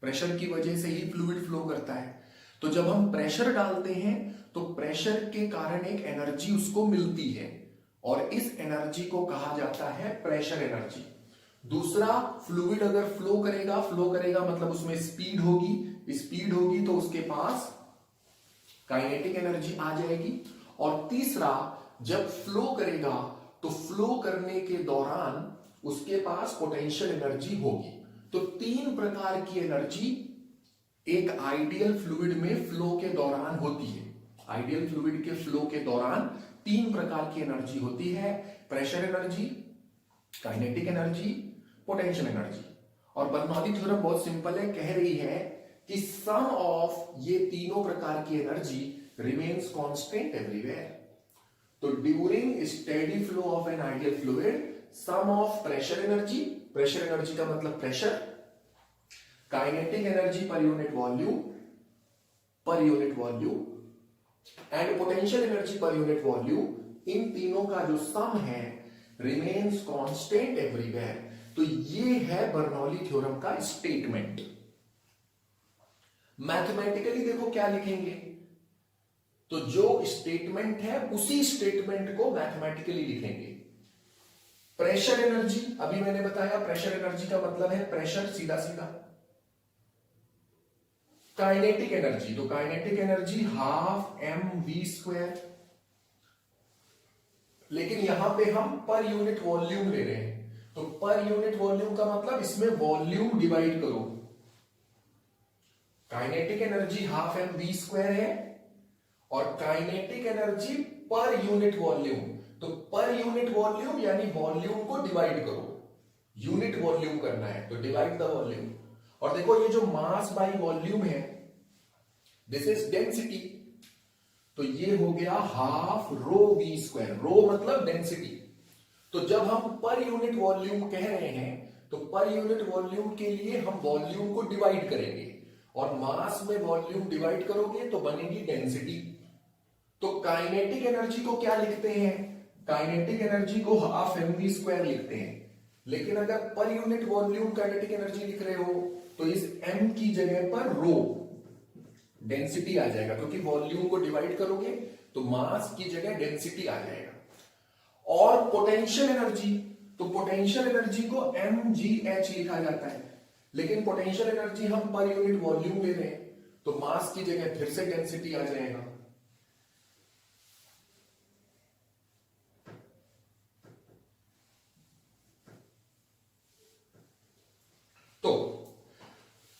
A: प्रेशर की वजह से ही फ्लूइड फ्लो करता है। तो जब हम प्रेशर डालते हैं तो प्रेशर के कारण एक एनर्जी उसको मिलती है और इस एनर्जी को कहा जाता है प्रेशर एनर्जी। दूसरा, फ्लूइड अगर फ्लो करेगा मतलब उसमें स्पीड होगी तो उसके पास काइनेटिक एनर्जी आ जाएगी। और तीसरा, जब फ्लो करेगा तो फ्लो करने के दौरान उसके पास पोटेंशियल एनर्जी होगी। तो तीन प्रकार की एनर्जी एक आइडियल फ्लूइड में फ्लो के दौरान होती है। आइडियल फ्लूइड के फ्लो के दौरान तीन प्रकार की एनर्जी होती है, pressure energy, kinetic energy, potential energy. और बर्नौली थ्योरम बहुत सिंपल है, कह रही है कि सम ऑफ ये तीनों प्रकार की एनर्जी रिमेन्स कांस्टेंट एवरीवेयर। तो during steady flow of an ideal fluid sum of pressure energy का मतलब pressure, kinetic energy per unit volume and potential energy per unit volume, इन तीनों का जो सम है रिमेन्स कांस्टेंट एवरीवेयर। तो ये है बर्नौली थ्योरम का स्टेटमेंट। मैथमेटिकली देखो क्या लिखेंगे, तो जो स्टेटमेंट है उसी स्टेटमेंट को मैथमेटिकली लिखेंगे। प्रेशर एनर्जी, अभी मैंने बताया प्रेशर एनर्जी का मतलब है प्रेशर, सीधा सीधा। काइनेटिक एनर्जी, तो काइनेटिक एनर्जी हाफ mv², लेकिन यहां पे हम पर यूनिट वॉल्यूम ले रहे हैं, तो पर यूनिट वॉल्यूम का मतलब इसमें वॉल्यूम डिवाइड करो। काइनेटिक एनर्जी हाफ mv² है और kinetic energy per unit volume, तो पर यूनिट वॉल्यूम यानी वॉल्यूम को डिवाइड करो, यूनिट वॉल्यूम करना है तो डिवाइड द वॉल्यूम। और देखो ये जो मास बाय वॉल्यूम है दिस इज डेंसिटी, तो ये हो गया हाफ ρv², रो मतलब डेंसिटी। तो जब हम पर यूनिट वॉल्यूम कह रहे हैं तो पर यूनिट वॉल्यूम के लिए हम वॉल्यूम को डिवाइड करेंगे और मास में वॉल्यूम डिवाइड करोगे तो बनेगी डेंसिटी। तो काइनेटिक एनर्जी को क्या लिखते हैं? काइनेटिक एनर्जी को हाफ mv² लिखते हैं। लेकिन अगर पर यूनिट वॉल्यूम काइनेटिक एनर्जी लिख रहे हो तो इस m की जगह पर रो डेंसिटी आ जाएगा, क्योंकि वॉल्यूम को डिवाइड करोगे तो मास की जगह डेंसिटी आ जाएगा। और पोटेंशियल एनर्जी, तो पोटेंशियल एनर्जी को mgh लिखा जाता है, लेकिन पोटेंशियल एनर्जी हम पर यूनिट वॉल्यूम ले रहे हैं तो मास की जगह फिर से डेंसिटी आ जाएगा। तो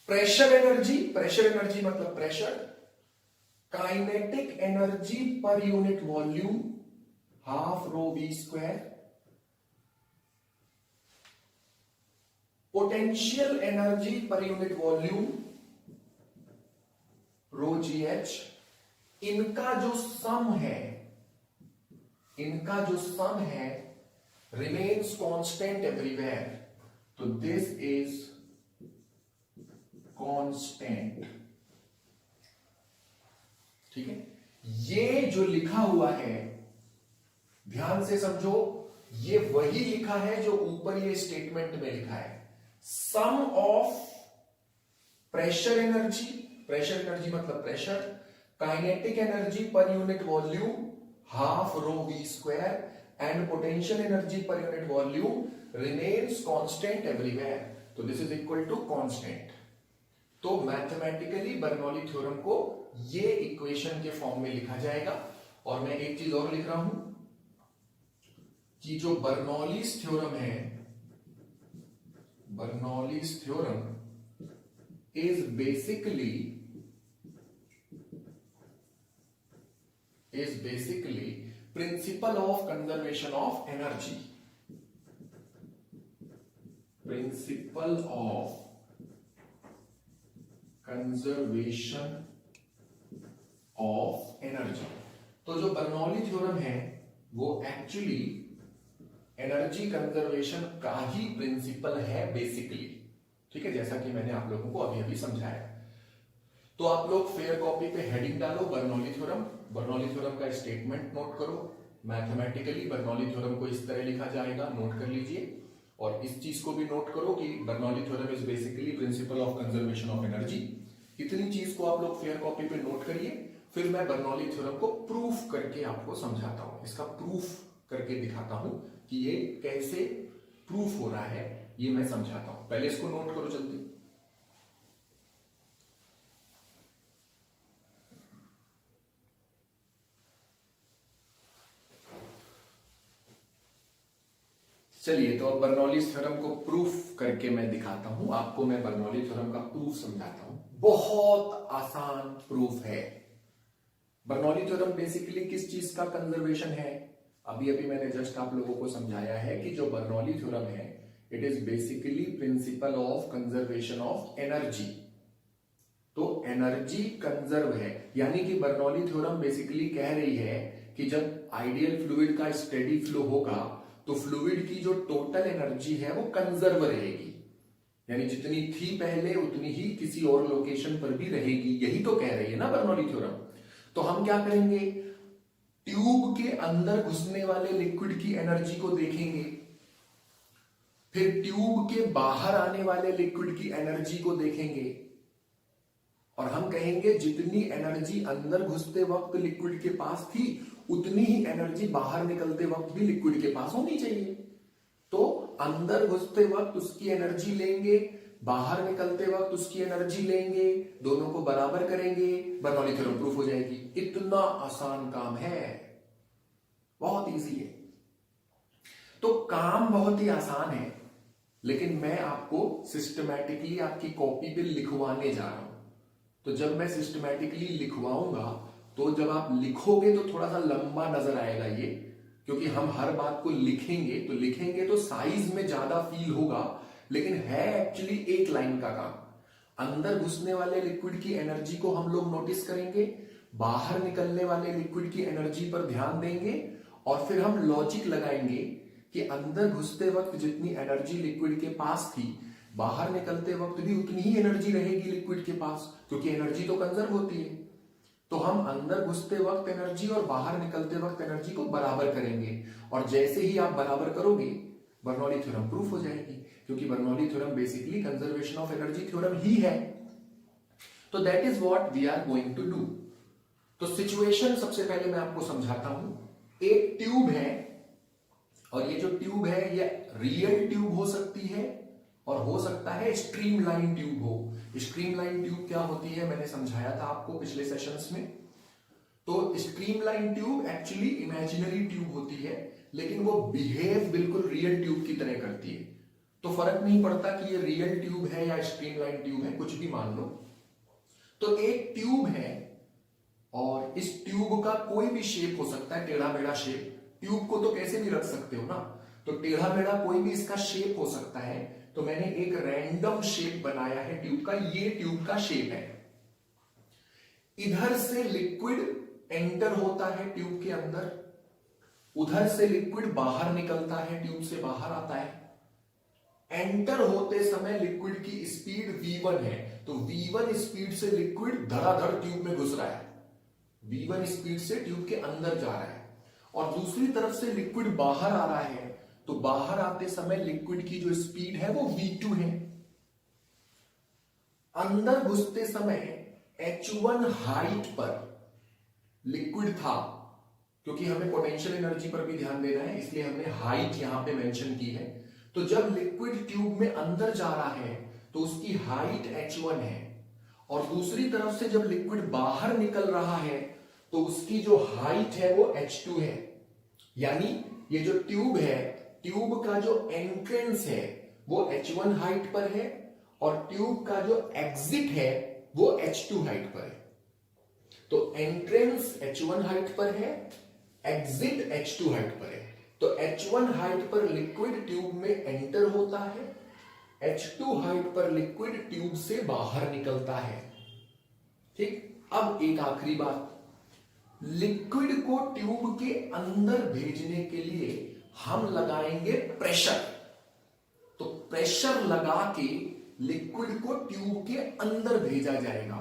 A: प्रेशर एनर्जी मतलब pressure, kinetic energy per unit volume half rho v², potential energy per unit volume rho gh। इनका जो सम है रिमेन्स कांस्टेंट एवरीवेयर, तो दिस इज कांस्टेंट। ठीक है, ये जो लिखा हुआ है ध्यान से समझो, ये वही लिखा है जो ऊपर ये स्टेटमेंट में लिखा है। सम ऑफ प्रेशर एनर्जी मतलब pressure, kinetic energy per unit volume half rho v² and potential energy per unit volume remains constant everywhere, तो this is equal to constant. तो मैथमेटिकली बर्नौली थ्योरम को ये equation के form में लिखा जाएगा। और मैं एक चीज और लिख रहा हूं कि जो बर्नौलीज थ्योरम है, Bernoulli's theorem is basically principle of conservation of energy, principal of conservation of energy. तो जो बर्नौली थ्योरम है वो एक्चुअली एनर्जी कंजर्वेशन का ही प्रिंसिपल है बेसिकली। ठीक है, जैसा कि मैंने आप लोगों को अभी अभी समझाया। तो आप लोग फेयर कॉपी पे हेडिंग डालो बर्नौली थ्योरम का स्टेटमेंट नोट करो। मैथमेटिकली बर्नौली थ्योरम को इस तरह लिखा जाएगा, नोट कर लीजिए। और इस चीज को भी नोट करो कि Bernoulli theorem is basically principle of conservation of energy. इतनी चीज को आप लोग फेयर कॉपी पे नोट करिए, फिर मैं बर्नौली थ्योरम को प्रूफ करके आपको समझाता हूं, इसका प्रूफ करके दिखाता हूं कि ये कैसे प्रूफ हो रहा है, ये मैं समझाता हूं। पहले इसको नोट करो जल्दी। चलिए, तो अब बर्नौली थ्योरम को प्रूफ करके मैं दिखाता हूं आपको। मैं बर्नौली थ्योरम का प्रूफ समझाता हूं, बहुत आसान प्रूफ है। बर्नौली थ्योरम बेसिकली किस चीज का कंजर्वेशन है? अभी अभी मैंने जस्ट आप लोगों को समझाया है कि जो बर्नौली थ्योरम है it is basically principle of conservation of energy. तो एनर्जी कंजर्व है, यानी कि बर्नौली थ्योरम बेसिकली कह रही है कि जब आइडियल फ्लूइड का स्टेडी फ्लो होगा तो फ्लूइड की जो टोटल एनर्जी है वो कंजर्व रहेगी, यानी जितनी थी पहले उतनी ही किसी और लोकेशन पर भी रहेगी। यही तो कह रही है ना बर्नौली थ्योरम। तो हम क्या करेंगे, ट्यूब के अंदर घुसने वाले लिक्विड की एनर्जी को देखेंगे, फिर ट्यूब के बाहर आने वाले लिक्विड की एनर्जी को देखेंगे, और हम कहेंगे जितनी एनर्जी अंदर घुसते वक्त लिक्विड के पास थी उतनी ही एनर्जी बाहर निकलते वक्त भी लिक्विड के पास होनी चाहिए। तो अंदर घुसते वक्त उसकी एनर्जी लेंगे, बाहर निकलते वक्त उसकी एनर्जी लेंगे, दोनों को बराबर करेंगे, बर्नौली थ्योरम प्रूफ हो जाएगी। इतना आसान काम है, बहुत इजी है। तो काम बहुत ही आसान है, लेकिन मैं आपको सिस्टमैटिकली आपकी कॉपी पे लिखवाने जा रहा हूं। तो जब मैं सिस्टमैटिकली लिखवाऊंगा तो जब आप लिखोगे तो थोड़ा सा लंबा नजर आएगा ये, क्योंकि हम हर बात को लिखेंगे तो साइज में ज्यादा फील होगा, लेकिन है एक्चुअली एक लाइन का काम। अंदर घुसने वाले लिक्विड की एनर्जी को हम लोग नोटिस करेंगे, बाहर निकलने वाले लिक्विड की एनर्जी पर ध्यान देंगे, और फिर हम लॉजिक लगाएंगे कि अंदर घुसते वक्त जितनी एनर्जी लिक्विड के पास थी बाहर निकलते वक्त भी उतनी ही एनर्जी रहेगी लिक्विड के पास, क्योंकि एनर्जी तो कंजर्व होती है। तो हम अंदर घुसते वक्त एनर्जी और बाहर निकलते वक्त एनर्जी को बराबर करेंगे, और जैसे ही आप बराबर करोगे बर्नौली थ्योरम प्रूफ हो जाएगी, क्योंकि Bernoulli theorem basically conservation of energy theorem ही है। तो that is what we are going to do. तो सिचुएशन सबसे पहले मैं आपको समझाता हूं। एक ट्यूब है, और ये जो ट्यूब है ये रियल ट्यूब हो सकती है और हो सकता है स्ट्रीमलाइन ट्यूब हो। स्ट्रीमलाइन ट्यूब क्या होती है मैंने समझाया था आपको पिछले सेशंस में। तो streamline tube actually imaginary tube होती है, लेकिन वो बिहेव बिल्कुल रियल ट्यूब की तरह करती है। तो फर्क नहीं पड़ता कि ये रियल ट्यूब है या स्ट्रीमलाइन ट्यूब है, कुछ भी मान लो। तो एक ट्यूब है और इस ट्यूब का कोई भी शेप हो सकता है, टेढ़ा मेढ़ा शेप। ट्यूब को तो कैसे भी रख सकते हो ना, तो टेढ़ा मेढ़ा कोई भी इसका शेप हो सकता है। तो मैंने एक रैंडम शेप बनाया है ट्यूब का, ये ट्यूब का शेप है। इधर से लिक्विड एंटर होता है ट्यूब के अंदर, उधर से लिक्विड बाहर निकलता है, ट्यूब से बाहर आता है। एंटर होते समय लिक्विड की स्पीड v1 है, तो v1 स्पीड से लिक्विड धड़ाधड़ ट्यूब में घुस रहा है, v1 स्पीड से ट्यूब के अंदर जा रहा है। और दूसरी तरफ से लिक्विड बाहर आ रहा है, तो बाहर आते समय लिक्विड की जो स्पीड है वो v2 है। अंदर घुसते समय h1 हाइट पर लिक्विड था, क्योंकि हमें पोटेंशियल एनर्जी पर भी ध्यान देना है, इसलिए हमने हाइट यहां पे मेंशन की है। तो जब लिक्विड ट्यूब में अंदर जा रहा है तो उसकी हाइट h1 है, और दूसरी तरफ से जब लिक्विड बाहर निकल रहा है तो उसकी जो हाइट है वो h2 है। यानी ये जो ट्यूब है, ट्यूब का जो एंट्रेंस है वो h1 हाइट पर है, और ट्यूब का जो एग्जिट है वो h2 हाइट पर है। तो एंट्रेंस h1 हाइट पर है, एग्जिट h2 हाइट पर है। तो h1 हाइट पर लिक्विड ट्यूब में एंटर होता है, h2 हाइट पर लिक्विड ट्यूब से बाहर निकलता है। ठीक, अब एक आखिरी बात, लिक्विड को ट्यूब के अंदर भेजने के लिए हम लगाएंगे प्रेशर। तो प्रेशर लगा के लिक्विड को ट्यूब के अंदर भेजा जाएगा।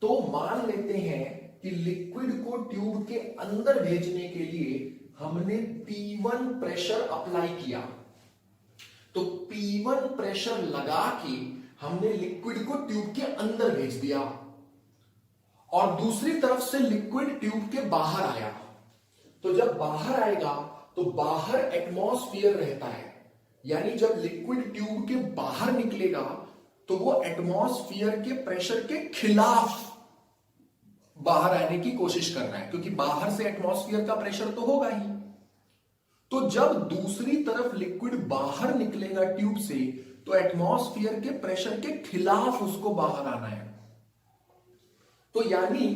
A: तो मान लेते हैं कि लिक्विड को ट्यूब के अंदर भेजने के लिए हमने P1 प्रेशर अप्लाई किया। तो P1 प्रेशर लगा के हमने लिक्विड को ट्यूब के अंदर भेज दिया, और दूसरी तरफ से लिक्विड ट्यूब के बाहर आया। तो जब बाहर आएगा तो बाहर एटमॉस्फेयर रहता है, यानी जब लिक्विड ट्यूब के बाहर निकलेगा तो वो एटमॉस्फेयर के प्रेशर के खिलाफ बाहर आने की कोशिश कर रहा है, क्योंकि बाहर से एटमॉस्फेयर का प्रेशर तो होगा ही। तो जब दूसरी तरफ लिक्विड बाहर निकलेगा ट्यूब से, तो एटमॉस्फेयर के प्रेशर के खिलाफ उसको बाहर आना है। तो यानी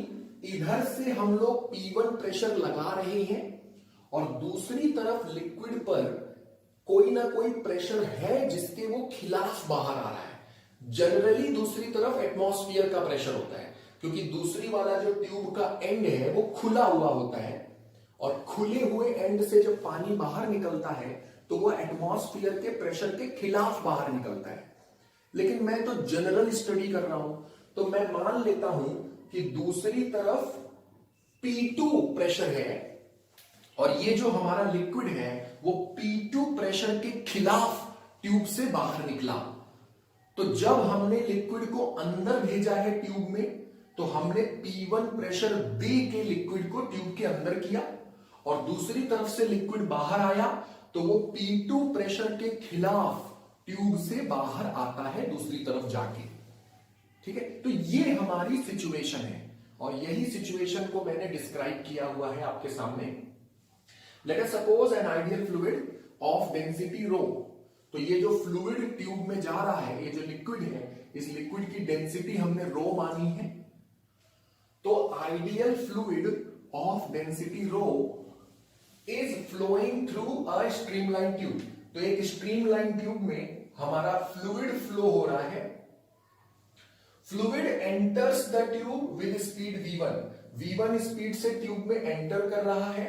A: इधर से हम लोग P1 प्रेशर लगा रहे हैं, और दूसरी तरफ लिक्विड पर कोई ना कोई प्रेशर है जिसके वो खिलाफ बाहर आ रहा है। जनरली दूसरी तरफ एटमॉस्फेयर का प्रेशर होता है, क्योंकि दूसरी वाला जो ट्यूब का एंड है वो खुला हुआ होता है, और खुले हुए एंड से जब पानी बाहर निकलता है तो वो एटमॉस्फेयर के प्रेशर के खिलाफ बाहर निकलता है। लेकिन मैं तो जनरल स्टडी कर रहा हूं, तो मैं मान लेता हूं कि दूसरी तरफ P2 प्रेशर है, और ये जो हमारा लिक्विड है वो P2 प्रेशर के खिलाफ ट्यूब से बाहर निकला। तो जब हमने लिक्विड को अंदर भेजा है ट्यूब में, तो हमने P1 प्रेशर दे के लिक्विड को ट्यूब के अंदर किया, और दूसरी तरफ से लिक्विड बाहर आया तो वो P2 प्रेशर के खिलाफ ट्यूब से बाहर आता है दूसरी तरफ जाके। ठीक है, तो ये हमारी सिचुएशन है, और यही सिचुएशन को मैंने डिस्क्राइब किया हुआ है आपके सामने। Late us suppose N ideal fluid of density रो। तो ये जो फ्लूइड ट्यूब में जा रहा है, ये जो लिक्विड है, इस लिक्विड की डेंसिटी हमने रो मानी है। तो ideal fluid of density rho is flowing through a streamline tube. तो एक स्ट्रीमलाइन ट्यूब में हमारा फ्लूइड फ्लो हो रहा है। Fluid enters the tube with speed v1। v1 speed से ट्यूब में एंटर कर रहा है,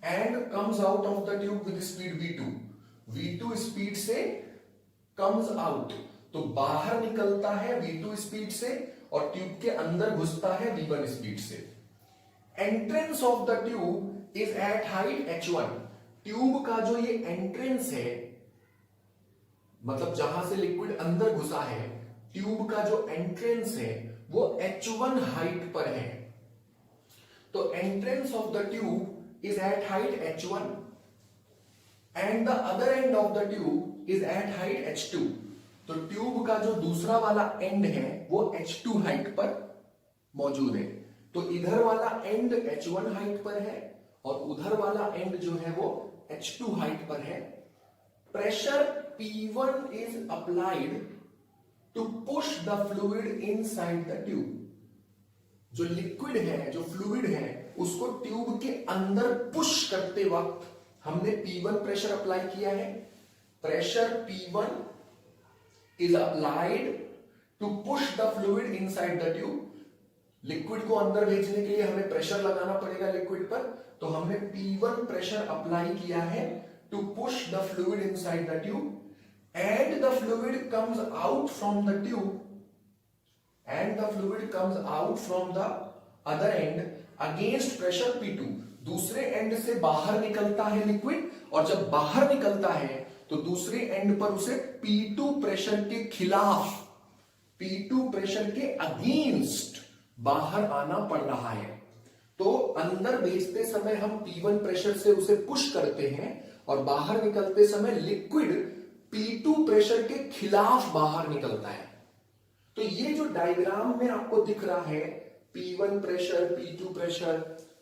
A: and comes out of the tube with speed v2। v2 speed से कम्स आउट। तो बाहर निकलता है V2 स्पीड से और ट्यूब के अंदर घुसता है V1 स्पीड से। Entrance of the tube is at height H1। Tube का जो ये एंट्रेंस है, मतलब जहां से लिक्विड अंदर घुसा है, ट्यूब का जो एंट्रेंस है वो H1 हाइट पर है। तो entrance of the tube is at height H1 and the other end of the tube is at height H2। तो ट्यूब का जो दूसरा वाला एंड है वो H2 हाइट पर मौजूद है। तो इधर वाला एंड H1 हाइट पर है और उधर वाला एंड जो है वो H2 हाइट पर है। Pressure P1 is applied to push the fluid inside the tube. जो लिक्विड है, जो फ्लूइड है, उसको ट्यूब के अंदर पुश करते वक्त हमने P1 प्रेशर अप्लाई किया है। Pressure P1 is applied to push the fluid inside the tube. Liquid को अंदर भेजने के लिए हमें प्रेशर लगाना पड़ेगा लिक्विड पर, तो हमने P1 प्रेशर अप्लाई किया है to push the fluid inside the tube and the fluid comes out from the tube and the fluid comes out from the other end against pressure P2। दूसरे and से बाहर निकलता है liquid और जब बाहर निकलता है तो दूसरे एंड पर उसे P2 प्रेशर के खिलाफ, P2 प्रेशर के अगेंस्ट बाहर आना पड़ रहा है। तो अंदर भेजते समय हम P1 प्रेशर से उसे पुश करते हैं और बाहर निकलते समय लिक्विड P2 प्रेशर के खिलाफ बाहर निकलता है। तो ये जो डायग्राम में आपको दिख रहा है, P1 प्रेशर, P2 प्रेशर,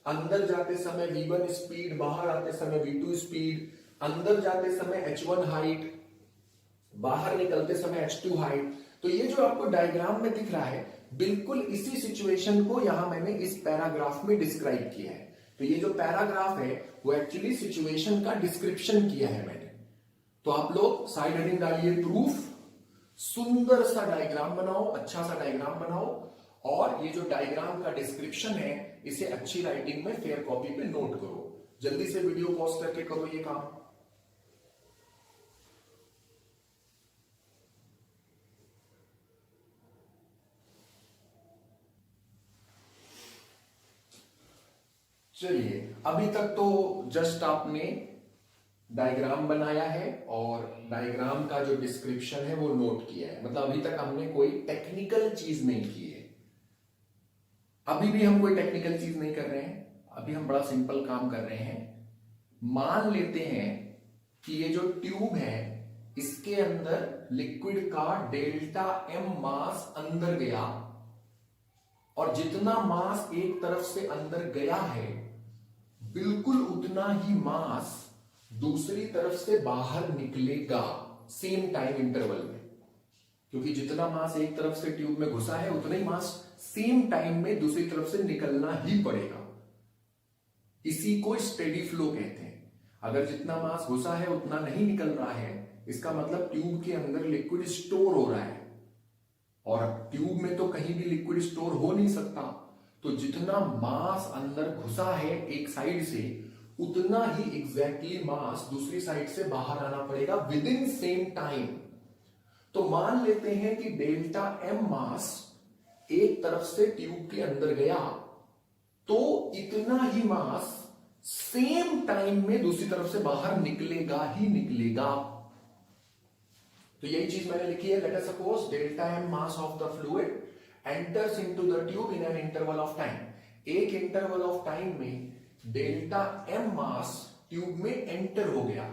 A: अंदर जाते समय V1 स्पीड, बाहर आते समय V2 स्पीड, अंदर जाते समय H1 हाइट, बाहर निकलते समय H2 हाइट। तो ये जो आपको डायग्राम में दिख रहा है, बिल्कुल इसी सिचुएशन को यहां मैंने इस पैराग्राफ में डिस्क्राइब किया है। तो ये जो पैराग्राफ है वो एक्चुअली सिचुएशन का डिस्क्रिप्शन किया है मैंने। तो आप लोग साइड हेडिंग डालिए प्रूफ, सुंदर सा डायग्राम बनाओ, अच्छा सा डायग्राम बनाओ और ये जो डायग्राम का डिस्क्रिप्शन है इसे अच्छी राइटिंग में फेयर कॉपी पे नोट करो। जल्दी से वीडियो पॉज करके करो ये काम। चलिए, अभी तक तो जस्ट आपने डायग्राम बनाया है और डायग्राम का जो डिस्क्रिप्शन है वो नोट किया है, मतलब अभी तक हमने कोई टेक्निकल चीज नहीं की है। अभी भी हम कोई टेक्निकल चीज नहीं कर रहे हैं, अभी हम बड़ा सिंपल काम कर रहे हैं। मान लेते हैं कि ये जो ट्यूब है इसके अंदर लिक्विड का डेल्टा एम मास अंदर गया और जितना मास एक तरफ से अंदर गया है बिल्कुल उतना ही मास दूसरी तरफ से बाहर निकलेगा सेम टाइम इंटरवल में, क्योंकि जितना मास एक तरफ से ट्यूब में घुसा है उतना ही मास सेम टाइम में दूसरी तरफ से निकलना ही पड़ेगा। इसी को स्टेडी फ्लो कहते हैं। अगर जितना मास घुसा है उतना नहीं निकल रहा है, इसका मतलब ट्यूब के अंदर लिक्विड स्टोर हो रहा है और ट्यूब में तो कहीं भी लिक्विड स्टोर हो नहीं सकता। तो जितना मास अंदर घुसा है एक साइड से उतना ही एग्जैक्टली मास दूसरी साइड से बाहर आना पड़ेगा विद इन सेम टाइम। तो मान लेते हैं कि डेल्टा एम मास एक तरफ से ट्यूब के अंदर गया तो इतना ही मास सेम टाइम में दूसरी तरफ से बाहर निकलेगा ही निकलेगा। तो यही चीज मैंने लिखी है। Let us suppose delta M mass of the fluid enters into the tube in an interval of time. एक इंटरवल ऑफ टाइम में डेल्टा एम मास ट्यूब में एंटर हो गया।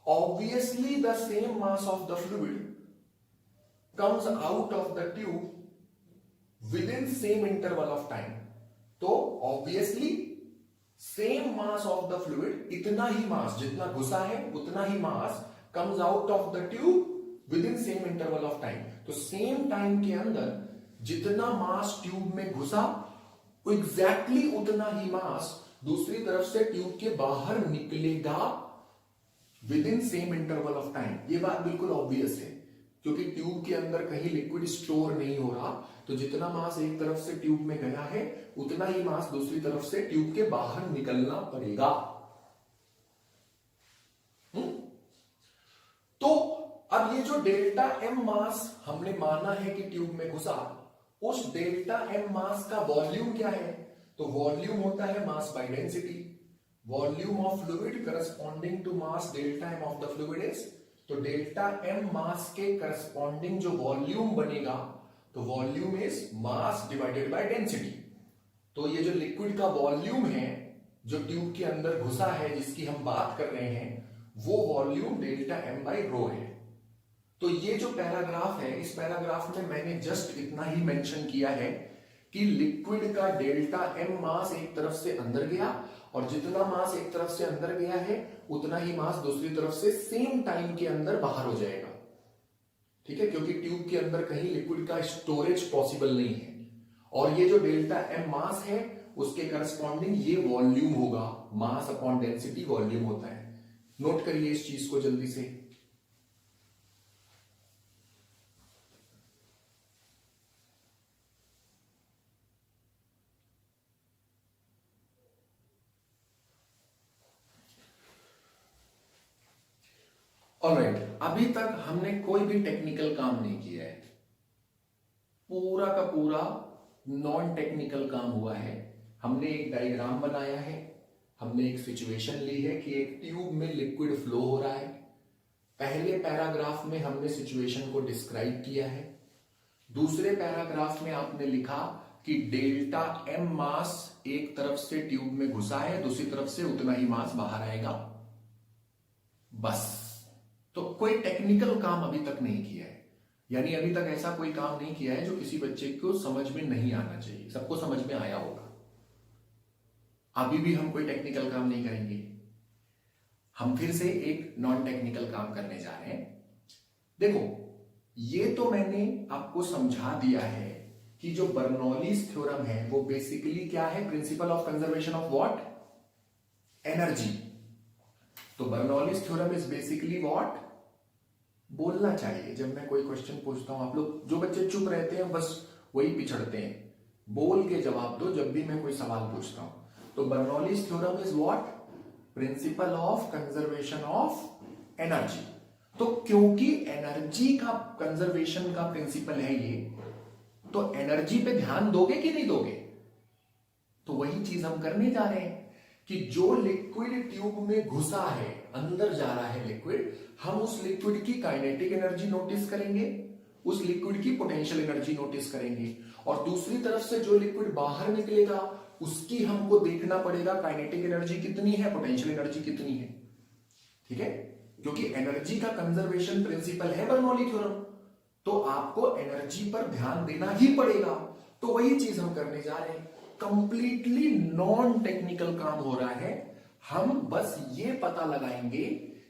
A: Obviously the same mass of the fluid comes out of the tube within same interval of time. तो obviously same mass of the fluid, इतना ही mass जितना घुसा है उतना ही mass comes out of the tube within same interval of time। तो same time के अंदर जितना मास ट्यूब में घुसा एग्जैक्टली उतना ही मास दूसरी तरफ से ट्यूब के बाहर निकलेगा with in same interval of time. ये बात बिल्कुल ऑब्वियस है क्योंकि ट्यूब के अंदर कहीं लिक्विड स्टोर नहीं हो रहा, तो जितना मास एक तरफ से ट्यूब में गया है उतना ही मास दूसरी तरफ से ट्यूब के बाहर निकलना पड़ेगा। तो अब ये जो जो डेल्टा एम मास हमने माना है कि ट्यूब में घुसा, उस डेल्टा एम मास का वॉल्यूम क्या है? तो वॉल्यूम होता है mass by density. Volume of fluid corresponding to mass delta M of the fluid is, तो डेल्टा एम मास के करस्पॉन्डिंग जो वॉल्यूम बनेगा, तो volume is mass divided by density. तो ये जो लिक्विड का वॉल्यूम है जो ट्यूब के अंदर घुसा है, जिसकी हम बात कर रहे हैं, वो volume delta M by rho है। तो ये जो पैराग्राफ है, इस पैराग्राफ में मैंने जस्ट इतना ही मेंशन किया है कि लिक्विड का डेल्टा एम मास एक तरफ से अंदर गया, और जितना मास एक तरफ से अंदर गया है उतना ही मास दूसरी तरफ से सेम टाइम के अंदर बाहर हो जाएगा। ठीक है, क्योंकि ट्यूब के अंदर कहीं लिक्विड का स्टोरेज पॉसिबल नहीं है। और ये जो डेल्टा एम मास है उसके करस्पॉन्डिंग ये वॉल्यूम होगा, मास अपॉन डेंसिटी वॉल्यूम होता है। नोट करिए इस चीज को जल्दी से। ऑलराइट, अभी तक हमने कोई भी टेक्निकल काम नहीं किया है, पूरा का पूरा नॉन टेक्निकल काम हुआ है। हमने एक डायग्राम बनाया है, हमने एक सिचुएशन ली है कि एक ट्यूब में लिक्विड फ्लो हो रहा है। पहले पैराग्राफ में हमने सिचुएशन को डिस्क्राइब किया है। दूसरे पैराग्राफ में आपने लिखा कि डेल्टा एम मास एक तरफ से ट्यूब में घुसा है, दूसरी तरफ से उतना ही मास बाहर आएगा। बस, तो कोई टेक्निकल काम अभी तक नहीं किया है, यानी अभी तक ऐसा कोई काम नहीं किया है जो किसी बच्चे को समझ में नहीं आना चाहिए। सबको समझ में आया होगा। अभी भी हम कोई टेक्निकल काम नहीं करेंगे, हम फिर से एक नॉन टेक्निकल काम करने जा रहे हैं। देखो, ये तो मैंने आपको समझा दिया है कि जो बर्नौलीज थ्योरम है वो बेसिकली क्या है? Principle of conservation of what? Energy. तो Bernoulli's theorem is basically what? बोलना चाहिए। जब मैं कोई क्वेश्चन पूछता हूं, आप लोग जो बच्चे चुप रहते हैं बस वही पिछड़ते हैं, बोल के जवाब दो जब भी मैं कोई सवाल पूछता हूं। तो Bernoulli's theorem is what? Principal of conservation of energy. तो क्योंकि एनर्जी का कंजर्वेशन का प्रिंसिपल है ये, तो एनर्जी पे ध्यान दोगे कि नहीं दोगे? तो वही चीज हम करने जा रहे हैं कि जो लिक्विड ट्यूब में घुसा है, अंदर जा रहा है लिक्विड, हम उस लिक्विड की काइनेटिक एनर्जी नोटिस करेंगे, उस लिक्विड की पोटेंशियल एनर्जी नोटिस करेंगे, और दूसरी तरफ से जो लिक्विड बाहर निकलेगा उसकी हमको देखना पड़ेगा काइनेटिक एनर्जी कितनी है, पोटेंशियल एनर्जी कितनी है। ठीक है, क्योंकि एनर्जी का कंजर्वेशन प्रिंसिपल है बर्नौली थ्योरम, तो आपको एनर्जी पर ध्यान देना ही पड़ेगा। तो वही चीज हम करने जा रहे हैं। कंप्लीटली नॉन टेक्निकल काम हो रहा है। हम बस ये पता लगाएंगे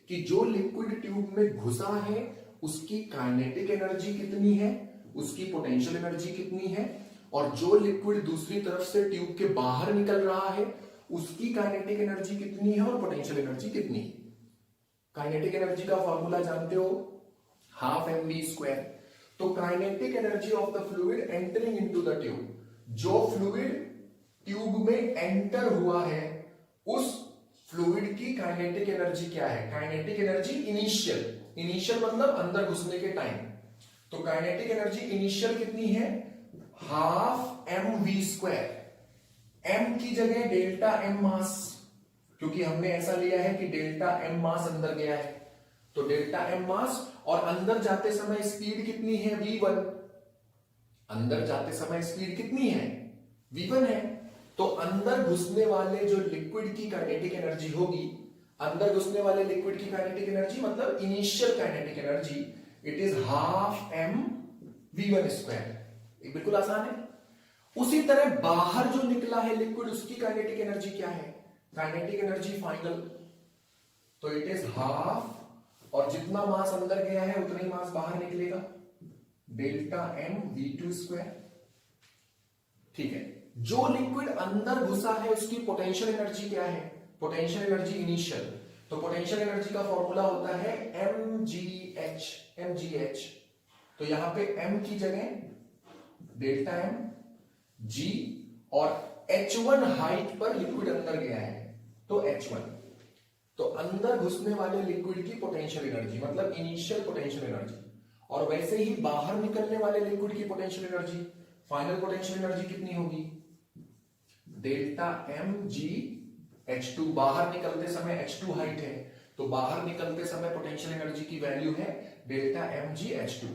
A: कि जो लिक्विड ट्यूब में घुसा है उसकी काइनेटिक एनर्जी कितनी है, उसकी पोटेंशियल एनर्जी कितनी है, और जो लिक्विड दूसरी तरफ से ट्यूब के बाहर निकल रहा है उसकी काइनेटिक एनर्जी कितनी है और पोटेंशियल एनर्जी कितनी है। काइनेटिक एनर्जी का फॉर्मूला जानते हो? Half mv²। तो kinetic energy of the fluid entering into the tube, जो फ्लूइड ट्यूब में एंटर हुआ है उस फ्लूइड की काइनेटिक एनर्जी क्या है? काइनेटिक एनर्जी इनिशियल मतलब अंदर घुसने के टाइम। तो काइनेटिक एनर्जी इनिशियल कितनी है? Half mv²। m की जगह डेल्टा एम मास, क्योंकि हमने ऐसा लिया है कि डेल्टा एम मास अंदर गया है, तो डेल्टा एम मास, और अंदर जाते समय स्पीड कितनी है? v1। अंदर जाते समय स्पीड कितनी है? v1 है। तो अंदर घुसने वाले जो लिक्विड की काइनेटिक एनर्जी होगी, अंदर घुसने वाले लिक्विड की काइनेटिक एनर्जी मतलब initial kinetic energy, it is half mv1²। बिल्कुल आसान है। उसी तरह बाहर जो निकला है लिक्विड, उसकी काइनेटिक एनर्जी क्या है? काइनेटिक एनर्जी फाइनल, तो इट इज हाफ, और जितना मास अंदर गया है उतना ही मास बाहर निकलेगा, डेल्टा mv2²। ठीक है, जो लिक्विड अंदर घुसा है उसकी पोटेंशियल एनर्जी क्या है? पोटेंशियल एनर्जी इनिशियल, तो पोटेंशियल एनर्जी का फॉर्मूला होता है mgh। तो यहां पे m की जगह डेल्टा m, g, और h1 हाइट पर लिक्विड अंदर गया है तो h1। तो अंदर घुसने वाले लिक्विड की पोटेंशियल एनर्जी मतलब इनिशियल पोटेंशियल एनर्जी, और वैसे ही बाहर निकलने वाले लिक्विड की potential energy, final potential energy कितनी होगी, डेल्टा एम जी H2। बाहर निकलते समय H2 हाइट है, तो बाहर निकलते समय पोटेंशियल एनर्जी की वैल्यू है डेल्टा एम जी H2।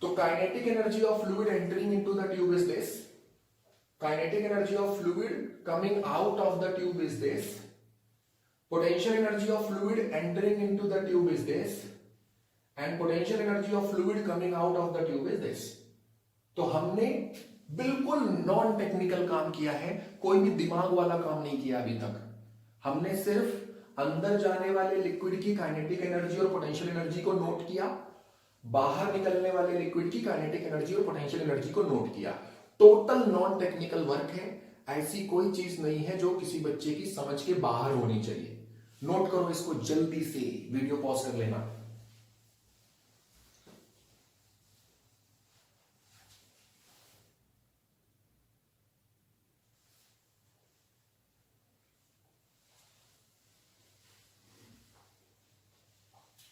A: तो kinetic energy of fluid entering into the tube is this, kinetic energy of fluid coming out of the tube is this, potential energy of fluid entering into the tube is this, and potential energy of fluid coming out of the tube is this। तो हमने बिल्कुल non technical काम किया है, कोई भी दिमाग वाला काम नहीं किया अभी तक। हमने सिर्फ अंदर जाने वाले लिक्विड की काइनेटिक एनर्जी और पोटेंशियल एनर्जी को नोट किया, बाहर निकलने वाले लिक्विड की काइनेटिक एनर्जी और पोटेंशियल एनर्जी को नोट किया। टोटल नॉन टेक्निकल वर्क है, ऐसी कोई चीज नहीं है जो किसी बच्चे की समझ के बाहर होनी चाहिए। नोट करो इसको जल्दी से, वीडियो पॉज कर लेना।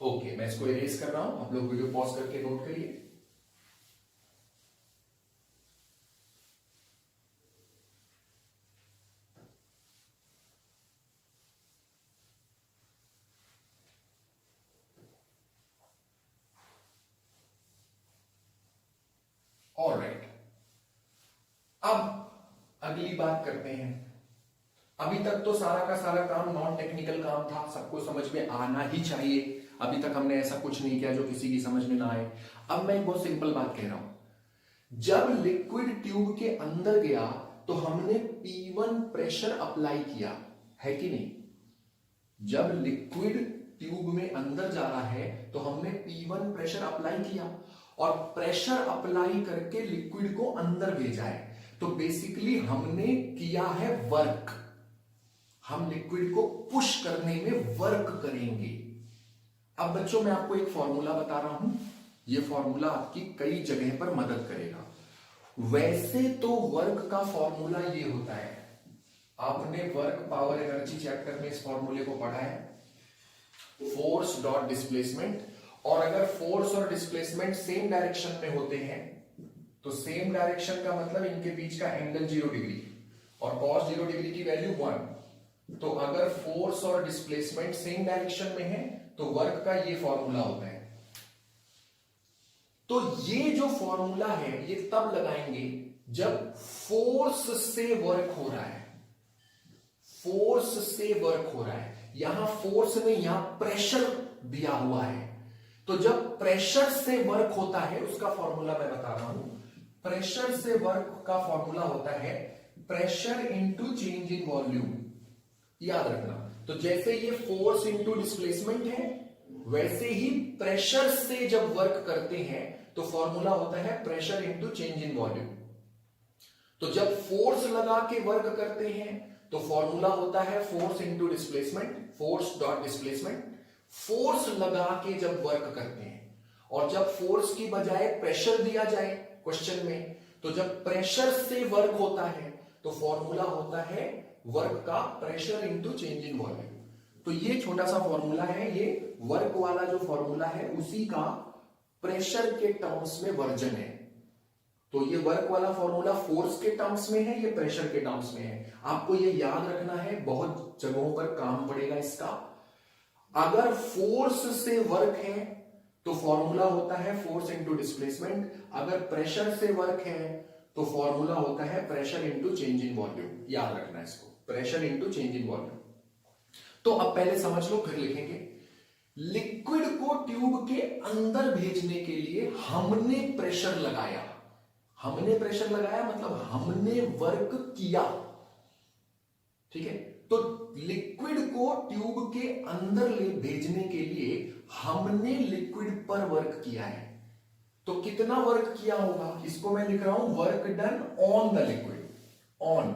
A: ओके, मैं इसको इरेज कर रहा हूं, आप लोग वीडियो पॉज करके नोट करिए। ऑलराइट, अब अगली बात करते हैं। अभी तक तो सारा का सारा काम नॉन टेक्निकल काम था, सबको समझ में आना ही चाहिए। अभी तक हमने ऐसा कुछ नहीं किया जो किसी की समझ में ना आए। अब मैं एक बहुत सिंपल बात कह रहा हूं, जब लिक्विड ट्यूब के अंदर गया तो हमने P1 प्रेशर अप्लाई किया है कि नहीं। जब लिक्विड ट्यूब में अंदर जा रहा है तो हमने P1 प्रेशर अप्लाई किया, और प्रेशर अप्लाई करके लिक्विड को अंदर भेजा है। तो बेसिकली हमने किया है वर्क, हम लिक्विड को पुश करने में वर्क करेंगे। अब बच्चों मैं आपको एक फॉर्मूला बता रहा हूं, यह फॉर्मूला आपकी कई जगह पर मदद करेगा। वैसे तो वर्क का फॉर्मूला ये होता है, आपने वर्क पावर एनर्जी चैप्टर में इस फॉर्मूले को पढ़ा है, फोर्स डॉट डिस्प्लेसमेंट। और अगर फोर्स और डिस्प्लेसमेंट सेम डायरेक्शन में होते हैं तो सेम डायरेक्शन का मतलब इनके बीच का एंगल 0 डिग्री, और cos 0 डिग्री की वैल्यू 1। तो अगर फोर्स और डिस्प्लेसमेंट सेम डायरेक्शन में है तो वर्क का ये फॉर्मूला होता है। तो ये जो फॉर्मूला है ये तब लगाएंगे जब फोर्स से वर्क हो रहा है, फोर्स से वर्क हो रहा है। यहां फोर्स नहीं, यहां प्रेशर दिया हुआ है। तो जब प्रेशर से वर्क होता है उसका फॉर्मूला मैं बता रहा हूं, प्रेशर से वर्क का फॉर्मूला होता है pressure into change in volume, याद रखना। तो जैसे ये फोर्स इंटू डिस्प्लेसमेंट है, वैसे ही प्रेशर से जब वर्क करते हैं तो फॉर्मूला होता है pressure into change in volume. तो जब फोर्स लगा के वर्क करते हैं तो फॉर्मूला होता है force into displacement, force dot displacement. Force लगा के जब वर्क करते हैं, और जब फोर्स की बजाय प्रेशर दिया जाए क्वेश्चन में, तो जब प्रेशर से वर्क होता है तो फॉर्मूला होता है वर्क का pressure into change in volume. तो ये छोटा सा फॉर्मूला है, ये वर्क वाला जो फॉर्मूला है उसी का प्रेशर के टर्म्स में वर्जन है। तो ये वर्क वाला फॉर्मूला फोर्स के टर्म्स में है, ये प्रेशर के टर्म्स में है। आपको ये याद रखना है, बहुत जगहों पर काम पड़ेगा इसका। अगर फोर्स से वर्क है तो फॉर्मूला होता है फोर्स इंटू डिस्प्लेसमेंट, अगर प्रेशर से वर्क है तो फॉर्मूला होता है pressure into change in volume. याद रखना इसको, pressure into change in volume. तो अब पहले समझ लो फिर लिखेंगे। लिक्विड को ट्यूब के अंदर भेजने के लिए हमने प्रेशर लगाया, हमने प्रेशर लगाया मतलब हमने वर्क किया, ठीक है। तो लिक्विड को ट्यूब के अंदर ले भेजने के लिए हमने लिक्विड पर वर्क किया है। तो कितना वर्क किया होगा, इसको मैं लिख रहा हूं work done on the liquid. On,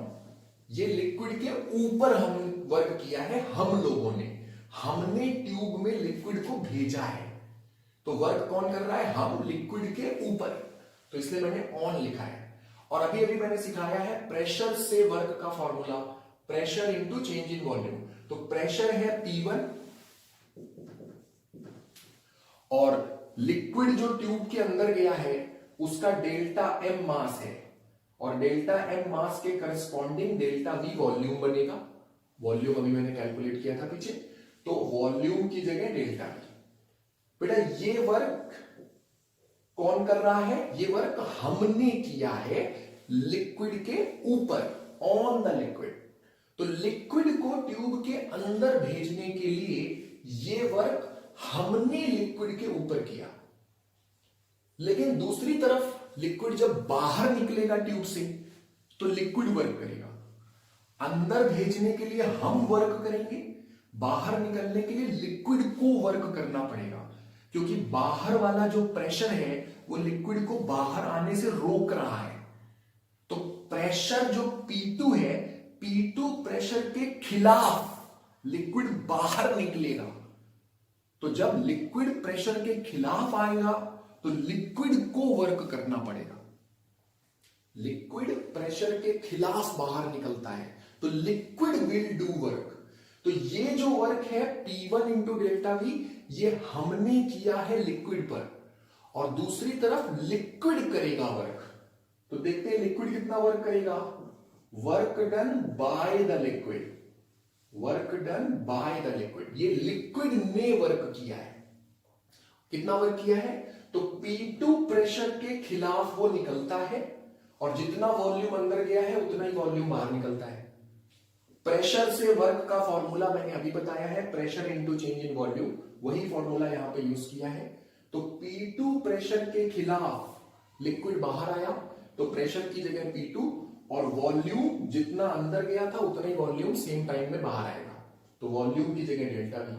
A: ये लिक्विड के ऊपर हम वर्क किया है, हम लोगों ने, हमने ट्यूब में लिक्विड को भेजा है। तो वर्क कौन कर रहा है, हम लिक्विड के ऊपर, तो इसलिए मैंने ऑन लिखा है। और अभी अभी मैंने सिखाया है प्रेशर से वर्क का formula, pressure into change in volume. तो प्रेशर है P1 और लिक्विड जो ट्यूब के अंदर गया है उसका डेल्टा एम मास है, और डेल्टा एम मास के करस्पॉन्डिंग डेल्टा वी वॉल्यूम बनेगा। वॉल्यूम अभी मैंने कैलकुलेट किया था पीछे, तो वॉल्यूम की जगह डेल्टा वी। बेटा ये वर्क कौन कर रहा है? ये वर्क हमने किया है लिक्विड के ऊपर, ऑन द लिक्विड। तो लिक्विड को ट्यूब के अंदर भेजने के लिए ये वर्क हमने लिक्विड के ऊपर किया। लेकिन दूसरी तरफ लिक्विड जब बाहर निकलेगा ट्यूब से तो लिक्विड वर्क करेगा। अंदर भेजने के लिए हम वर्क करेंगे, बाहर निकलने के लिए लिक्विड को वर्क करना पड़ेगा, क्योंकि बाहर वाला जो प्रेशर है वो लिक्विड को बाहर आने से रोक रहा है। तो प्रेशर जो P2 है, P2 प्रेशर के खिलाफ लिक्विड बाहर निकलेगा। तो जब लिक्विड प्रेशर के खिलाफ आएगा तो लिक्विड को वर्क करना पड़ेगा। लिक्विड प्रेशर के खिलाफ बाहर निकलता है तो लिक्विड विल डू वर्क। तो ये जो वर्क है P1 इंटू डेल्टा वी, ये हमने किया है लिक्विड पर, और दूसरी तरफ लिक्विड करेगा वर्क। तो देखते हैं लिक्विड कितना वर्क करेगा। Work done by the liquid, work done by the liquid. ये लिक्विड ने वर्क किया है। कितना वर्क किया है? तो P2 प्रेशर के खिलाफ वो निकलता है, और जितना वॉल्यूम अंदर गया है उतना ही वॉल्यूम बाहर निकलता है। प्रेशर से वर्क का फॉर्मूला मैंने अभी बताया है, pressure into change in volume, वही फॉर्मूला यहां पे यूज किया है। तो P2 प्रेशर के खिलाफ लिक्विड बाहर आया तो प्रेशर की जगह P2, और वॉल्यूम जितना अंदर गया था उतना ही वॉल्यूम सेम टाइम में बाहर आएगा, तो वॉल्यूम की जगह डेल्टा वी।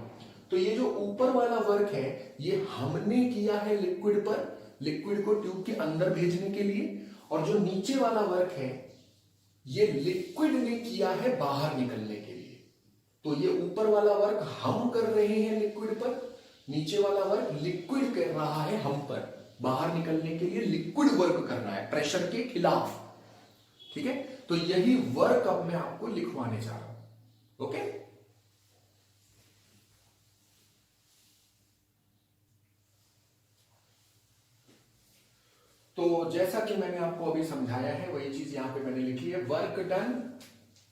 A: तो ये जो ऊपर वाला वर्क है ये हमने किया है लिक्विड पर, लिक्विड को ट्यूब के अंदर भेजने के लिए, और जो नीचे वाला वर्क है ये लिक्विड ने किया है बाहर निकलने के लिए। तो ये ऊपर वाला वर्क हम कर रहे हैं लिक्विड पर, नीचे वाला वर्क लिक्विड कर रहा है हम पर। बाहर निकलने के लिए लिक्विड वर्क कर रहा है प्रेशर के खिलाफ। ठीक है, तो यही वर्क अब मैं आपको लिखवाने जा रहा हूं। ओके, तो जैसा कि मैंने आपको अभी समझाया है वही चीज यहां पे मैंने लिखी है। Work done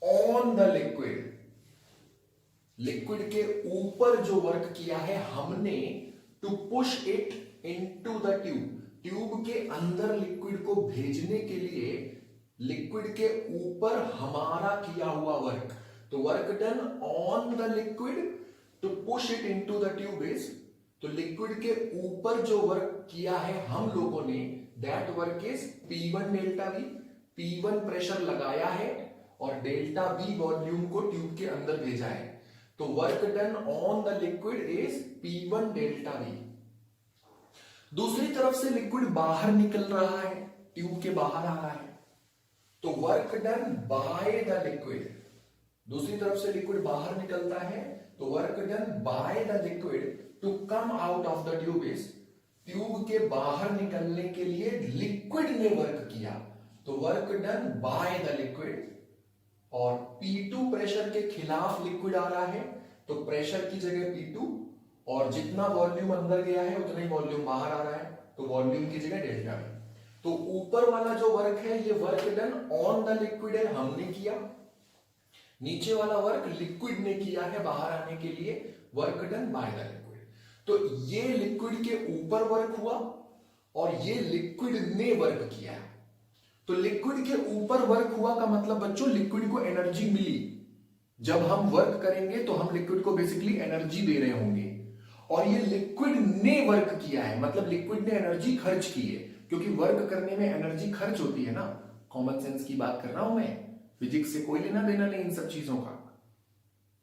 A: on the liquid, liquid के ऊपर जो वर्क किया है हमने, to push it into the tube, tube के अंदर लिक्विड को भेजने के लिए लिक्विड के ऊपर हमारा किया हुआ वर्क। तो work done on the liquid to push it into the tube is, तो लिक्विड के ऊपर जो वर्क किया है हम लोगों ने, that work is P1 delta V. P1 pressure लगाया है और डेल्टा वी वॉल्यूम को ट्यूब के अंदर भेजा है। तो work done on the liquid is P1 delta V. दूसरी तरफ से लिक्विड बाहर निकल रहा है, ट्यूब के बाहर आ रहा है, तो work done by the liquid. दूसरी तरफ से लिक्विड बाहर निकलता है तो work done by the liquid to come out of the tube is, tube के बाहर निकलने के लिए लिक्विड ने वर्क किया, तो work done by the liquid. और P2 प्रेशर के खिलाफ लिक्विड आ रहा है तो प्रेशर की जगह P2, और जितना वॉल्यूम अंदर गया है उतना ही वॉल्यूम बाहर आ रहा है, तो वॉल्यूम की जगह डेल्टा वी। तो ऊपर वाला जो वर्क है ये work done on the liquid है, हमने किया। नीचे वाला वर्क लिक्विड ने किया है बाहर आने के लिए, work done by the liquid. तो ये लिक्विड के ऊपर वर्क हुआ और ये लिक्विड ने वर्क किया। तो लिक्विड के ऊपर वर्क हुआ का मतलब बच्चों लिक्विड को एनर्जी मिली। जब हम वर्क करेंगे तो हम लिक्विड को बेसिकली एनर्जी दे रहे होंगे, और ये लिक्विड ने वर्क किया है, मतलब लिक्विड ने एनर्जी खर्च की है, क्योंकि वर्क करने में एनर्जी खर्च होती है ना। कॉमन सेंस की बात कर रहा हूं मैं, फिजिक्स से कोई लेना देना नहीं इन सब चीजों का,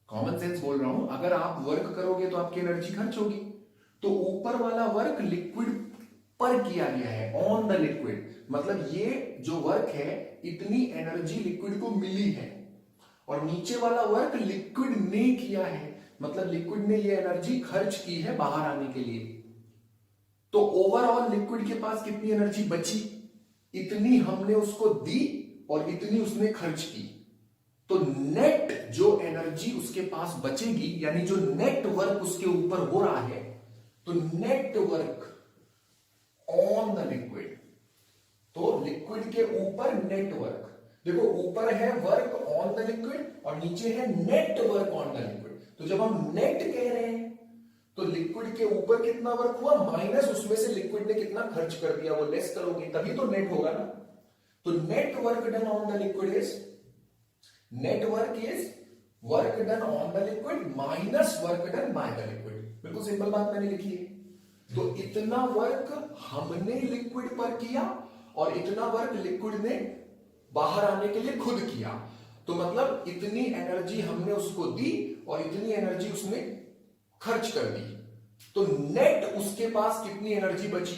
A: कॉमन सेंस बोल रहा हूं। अगर आप वर्क करोगे तो आपकी एनर्जी खर्च होगी। तो ऊपर वाला वर्क लिक्विड पर किया गया है, ऑन द लिक्विड, मतलब ये जो वर्क है इतनी एनर्जी लिक्विड को मिली है, और नीचे वाला वर्क लिक्विड ने किया है, मतलब लिक्विड ने ये एनर्जी खर्च की है बाहर आने के लिए। तो ओवरऑल लिक्विड के पास कितनी एनर्जी बची, इतनी हमने उसको दी और इतनी उसने खर्च की। तो नेट जो एनर्जी उसके पास बचेगी, यानी जो नेट वर्क उसके ऊपर हो रहा है, तो net work on the liquid, तो लिक्विड के ऊपर नेट वर्क, देखो ऊपर है वर्क ऑन द लिक्विड और नीचे है net work on the liquid. तो जब हम नेट कह रहे हैं तो लिक्विड के ऊपर कितना वर्क हुआ माइनस उसमें से लिक्विड ने कितना खर्च कर दिया वो लेस करोगे तभी तो नेट होगा ना। तो net work done on the liquid is, net work is work done on the liquid minus work done by the liquid. बिल्कुल सिंपल बात मैंने लिखी है। तो इतना वर्क हमने लिक्विड पर किया और इतना वर्क लिक्विड ने बाहर आने के लिए खुद किया। तो मतलब इतनी एनर्जी हमने उसको दी और इतनी एनर्जी उसने खर्च कर दी। तो नेट उसके पास कितनी एनर्जी बची,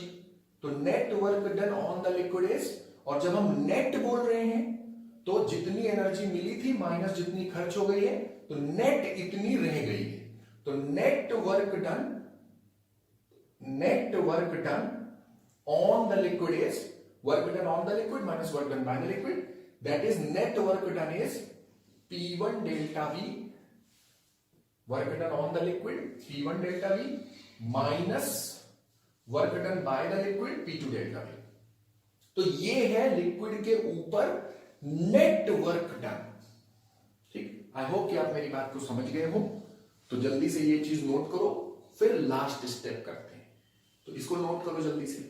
A: तो net work done on the liquid is, और जब हम नेट बोल रहे हैं तो जितनी एनर्जी मिली थी माइनस जितनी खर्च हो गई है, तो नेट इतनी रह गई है। तो net work done on the liquid is work done on the liquid minus work done by the liquid, that is net work done is P1 delta V, work done on the liquid P1 delta V minus work done by the liquid P2 delta V। तो ये है liquid के ऊपर net work done. ठीक, I hope कि आप मेरी बात को समझ गए हो। तो जल्दी से ये चीज नोट करो, फिर लास्ट स्टेप करते हैं। तो इसको नोट करो जल्दी से।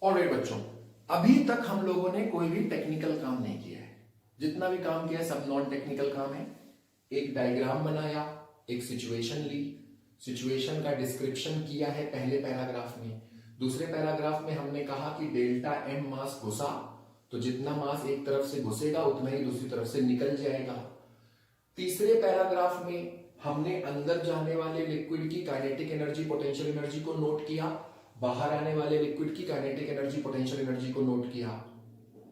A: ऑलराइट बच्चों, अभी तक हम लोगों ने कोई भी टेक्निकल काम नहीं किया है। जितना भी काम किया है सब नॉन टेक्निकल काम है। एक डायग्राम बनाया, एक सिचुएशन ली, सिचुएशन का डिस्क्रिप्शन किया है पहले पैराग्राफ में। दूसरे पैराग्राफ में हमने कहा कि डेल्टा एम मास घुसा, तो जितना मास एक तरफ से घुसेगा उतना ही दूसरी तरफ से निकल जाएगा। तीसरे पैराग्राफ में हमने अंदर जाने वाले लिक्विड की काइनेटिक एनर्जी पोटेंशियल एनर्जी को नोट किया, बाहर आने वाले लिक्विड की काइनेटिक एनर्जी पोटेंशियल एनर्जी को नोट किया।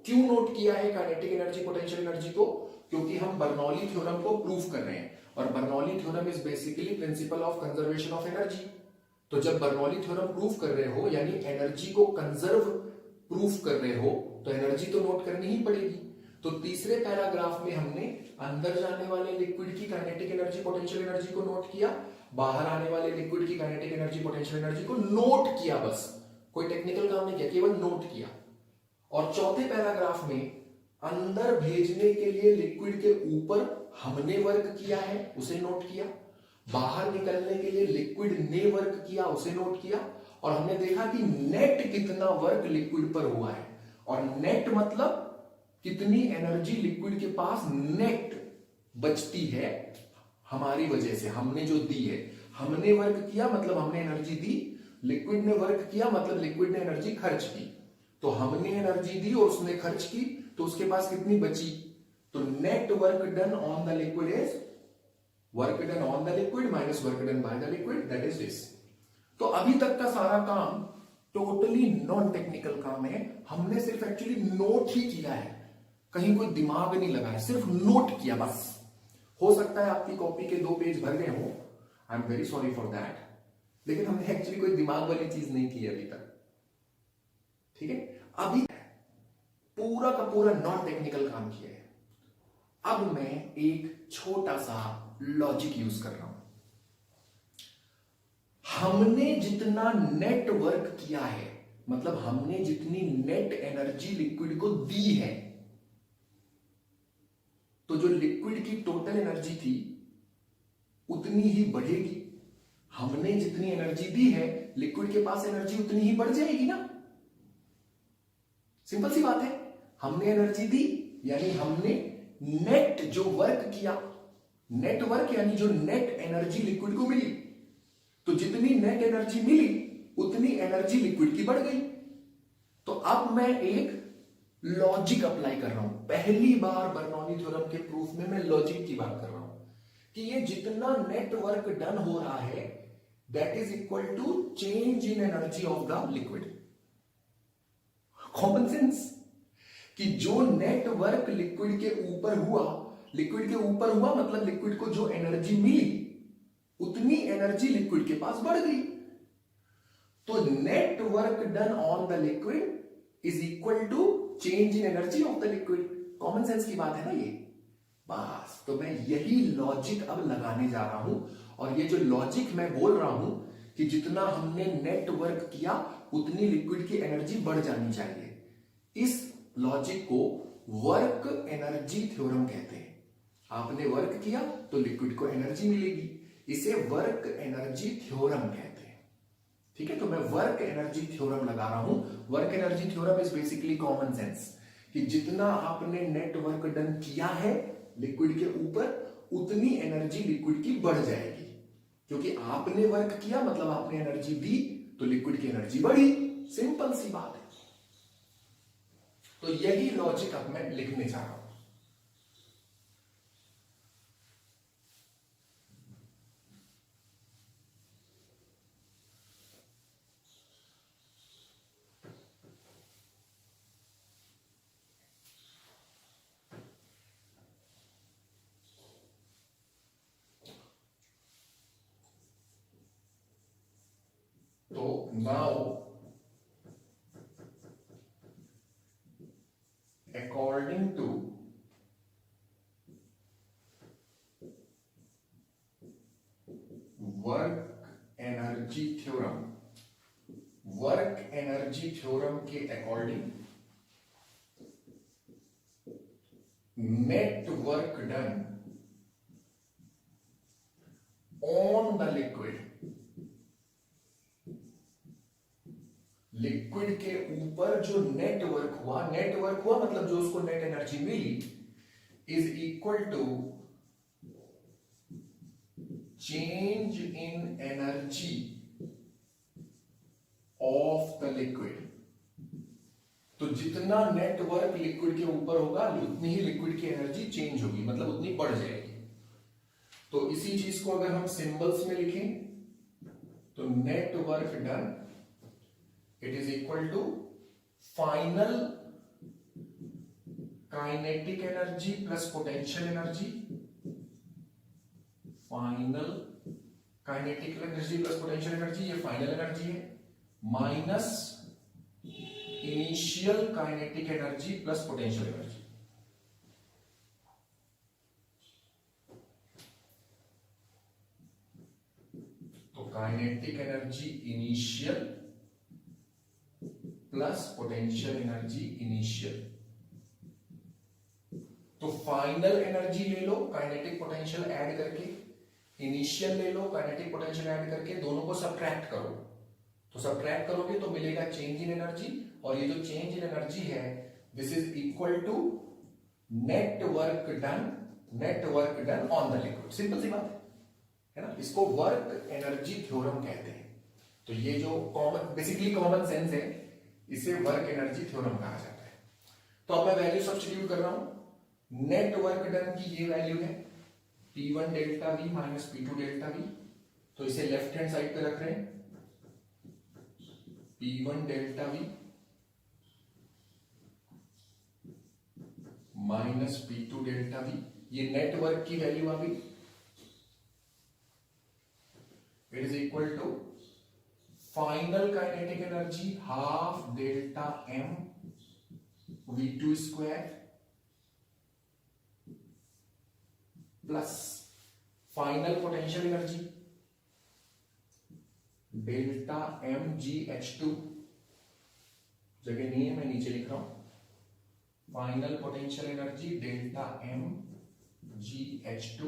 A: क्यों नोट किया है काइनेटिक एनर्जी पोटेंशियल एनर्जी को, क्योंकि हम बर्नौली थ्योरम को प्रूफ कर रहे हैं और Bernoulli theorem is basically principle of conservation of energy. तो जब बर्नौली थ्योरम प्रूफ कर रहे हो यानी एनर्जी को कंजर्व प्रूफ कर रहे हो तो एनर्जी तो नोट करनी ही पड़ेगी। तो तीसरे पैराग्राफ में हमने अंदर जाने वाले लिक्विड की काइनेटिक एनर्जी पोटेंशियल एनर्जी को नोट किया, बाहर आने वाले लिक्विड की काइनेटिक एनर्जी पोटेंशियल एनर्जी को नोट किया, बस कोई टेक्निकल काम नहीं किया, केवल नोट किया। और चौथे पैराग्राफ में अंदर भेजने के लिए लिक्विड के ऊपर हमने वर्क किया है उसे नोट किया, बाहर निकलने के लिए लिक्विड ने वर्क किया उसे नोट किया, और हमने देखा कि नेट कितना वर्क लिक्विड पर हुआ है। और नेट मतलब कितनी एनर्जी लिक्विड के पास नेट बचती है हमारी वजह से, हमने जो दी है। हमने वर्क किया मतलब हमने एनर्जी दी, लिक्विड ने वर्क किया मतलब लिक्विड ने एनर्जी खर्च की। तो हमने एनर्जी दी और उसने खर्च की, तो उसके पास कितनी बची, तो net work done on the liquid is work done on the liquid minus work done by the liquid, that is this. तो अभी तक का सारा काम टोटली नॉन टेक्निकल काम है, हमने सिर्फ एक्चुअली नोट ही किया है, कहीं कोई दिमाग नहीं लगाया, सिर्फ नोट किया बस। हो सकता है आपकी कॉपी के 2 पेज भर गए हो, I am very sorry for that, लेकिन हमने एक्चुअली कोई दिमाग वाली चीज नहीं की अभी तक। ठीक है, अभी पूरा का पूरा नॉन टेक्निकल काम किया है। अब मैं एक छोटा सा लॉजिक यूज कर रहा हूं। हमने जितना नेट वर्क किया है, मतलब हमने जितनी नेट एनर्जी लिक्विड को दी है, तो जो लिक्विड की टोटल एनर्जी थी उतनी ही बढ़ेगी। हमने जितनी एनर्जी दी है लिक्विड के पास एनर्जी उतनी ही बढ़ जाएगी ना, सिंपल सी बात है। हमने एनर्जी दी यानी हमने नेट जो वर्क किया, नेट वर्क यानी जो नेट एनर्जी लिक्विड को मिली, तो जितनी नेट एनर्जी मिली उतनी एनर्जी लिक्विड की बढ़ गई। तो अब मैं एक लॉजिक अप्लाई कर रहा हूं, पहली बार बर्नौली थ्योरम के प्रूफ में मैं लॉजिक की बात कर रहा हूं कि ये जितना नेट वर्क डन हो रहा है that is equal to change in energy of the liquid. Common sense कि जो नेट वर्क लिक्विड के ऊपर हुआ, लिक्विड के ऊपर हुआ मतलब लिक्विड को जो एनर्जी मिली उतनी एनर्जी लिक्विड के पास बढ़ गई। तो net work done on the liquid is equal to change in energy of the liquid. Common sense की बात है ना ये। बस तो मैं यही लॉजिक अब लगाने जा रहा हूं, और ये जो लॉजिक मैं बोल रहा हूं कि जितना हमने नेट वर्क किया उतनी लिक्विड की एनर्जी बढ़ जानी चाहिए, इस लॉजिक को वर्क एनर्जी थ्योरम कहते हैं। आपने वर्क किया तो लिक्विड को एनर्जी मिलेगी, इसे वर्क एनर्जी थ्योरम कहते हैं। ठीक है, तो मैं वर्क एनर्जी थ्योरम लगा रहा हूं। Work energy theorem is basically common sense, कि जितना आपने नेट वर्क डन किया है लिक्विड के ऊपर उतनी एनर्जी लिक्विड की बढ़ जाएगी, क्योंकि आपने वर्क किया मतलब आपने एनर्जी दी तो लिक्विड की एनर्जी बढ़ी। सिंपल सी बात है। तो यही लॉजिक अब मैं लिखने जा रहा हूं। तो now according to work energy theorem के according net work done on the liquid, liquid के ऊपर जो नेटवर्क हुआ मतलब जो उसको नेट एनर्जी मिली, is equal to change in energy of the liquid. तो जितना नेटवर्क लिक्विड के ऊपर होगा उतनी ही लिक्विड की एनर्जी चेंज होगी, मतलब उतनी बढ़ जाएगी। तो इसी चीज को अगर हम सिंबल्स में लिखें तो network done it is equal to final kinetic energy plus potential energy, final kinetic energy plus potential energy, ये फाइनल एनर्जी है, minus initial kinetic energy plus potential energy. तो kinetic energy initial plus potential energy initial. तो final energy ले लो kinetic potential add करके, initial ले लो kinetic potential add करके, दोनों को सबट्रैक्ट करो। तो सबट्रैक्ट करोगे तो मिलेगा चेंज इन एनर्जी, और ये जो चेंज इन एनर्जी है this is equal to net work done on the liquid. Simple सी बात है ना। इसको वर्क एनर्जी थ्योरम कहते हैं। तो ये जो बेसिकली कॉमन सेंस है, इसे वर्क एनर्जी थ्योरम कहा जाता है। तो अब मैं वैल्यू सब्स्टिट्यूट कर रहा हूं। नेट वर्क डन की ये वैल्यू है P1 delta V minus P2 delta V। तो इसे लेफ्ट हैंड साइड पे रख रहे हैं, P1 delta V minus P2 delta V। ये नेटवर्क की वैल्यू आ गई। It is equal to final kinetic energy half delta m V2 square plus final potential energy delta m GH2, जगह नहीं है मैं नीचे लिख रहा हूं, final potential energy delta m GH2,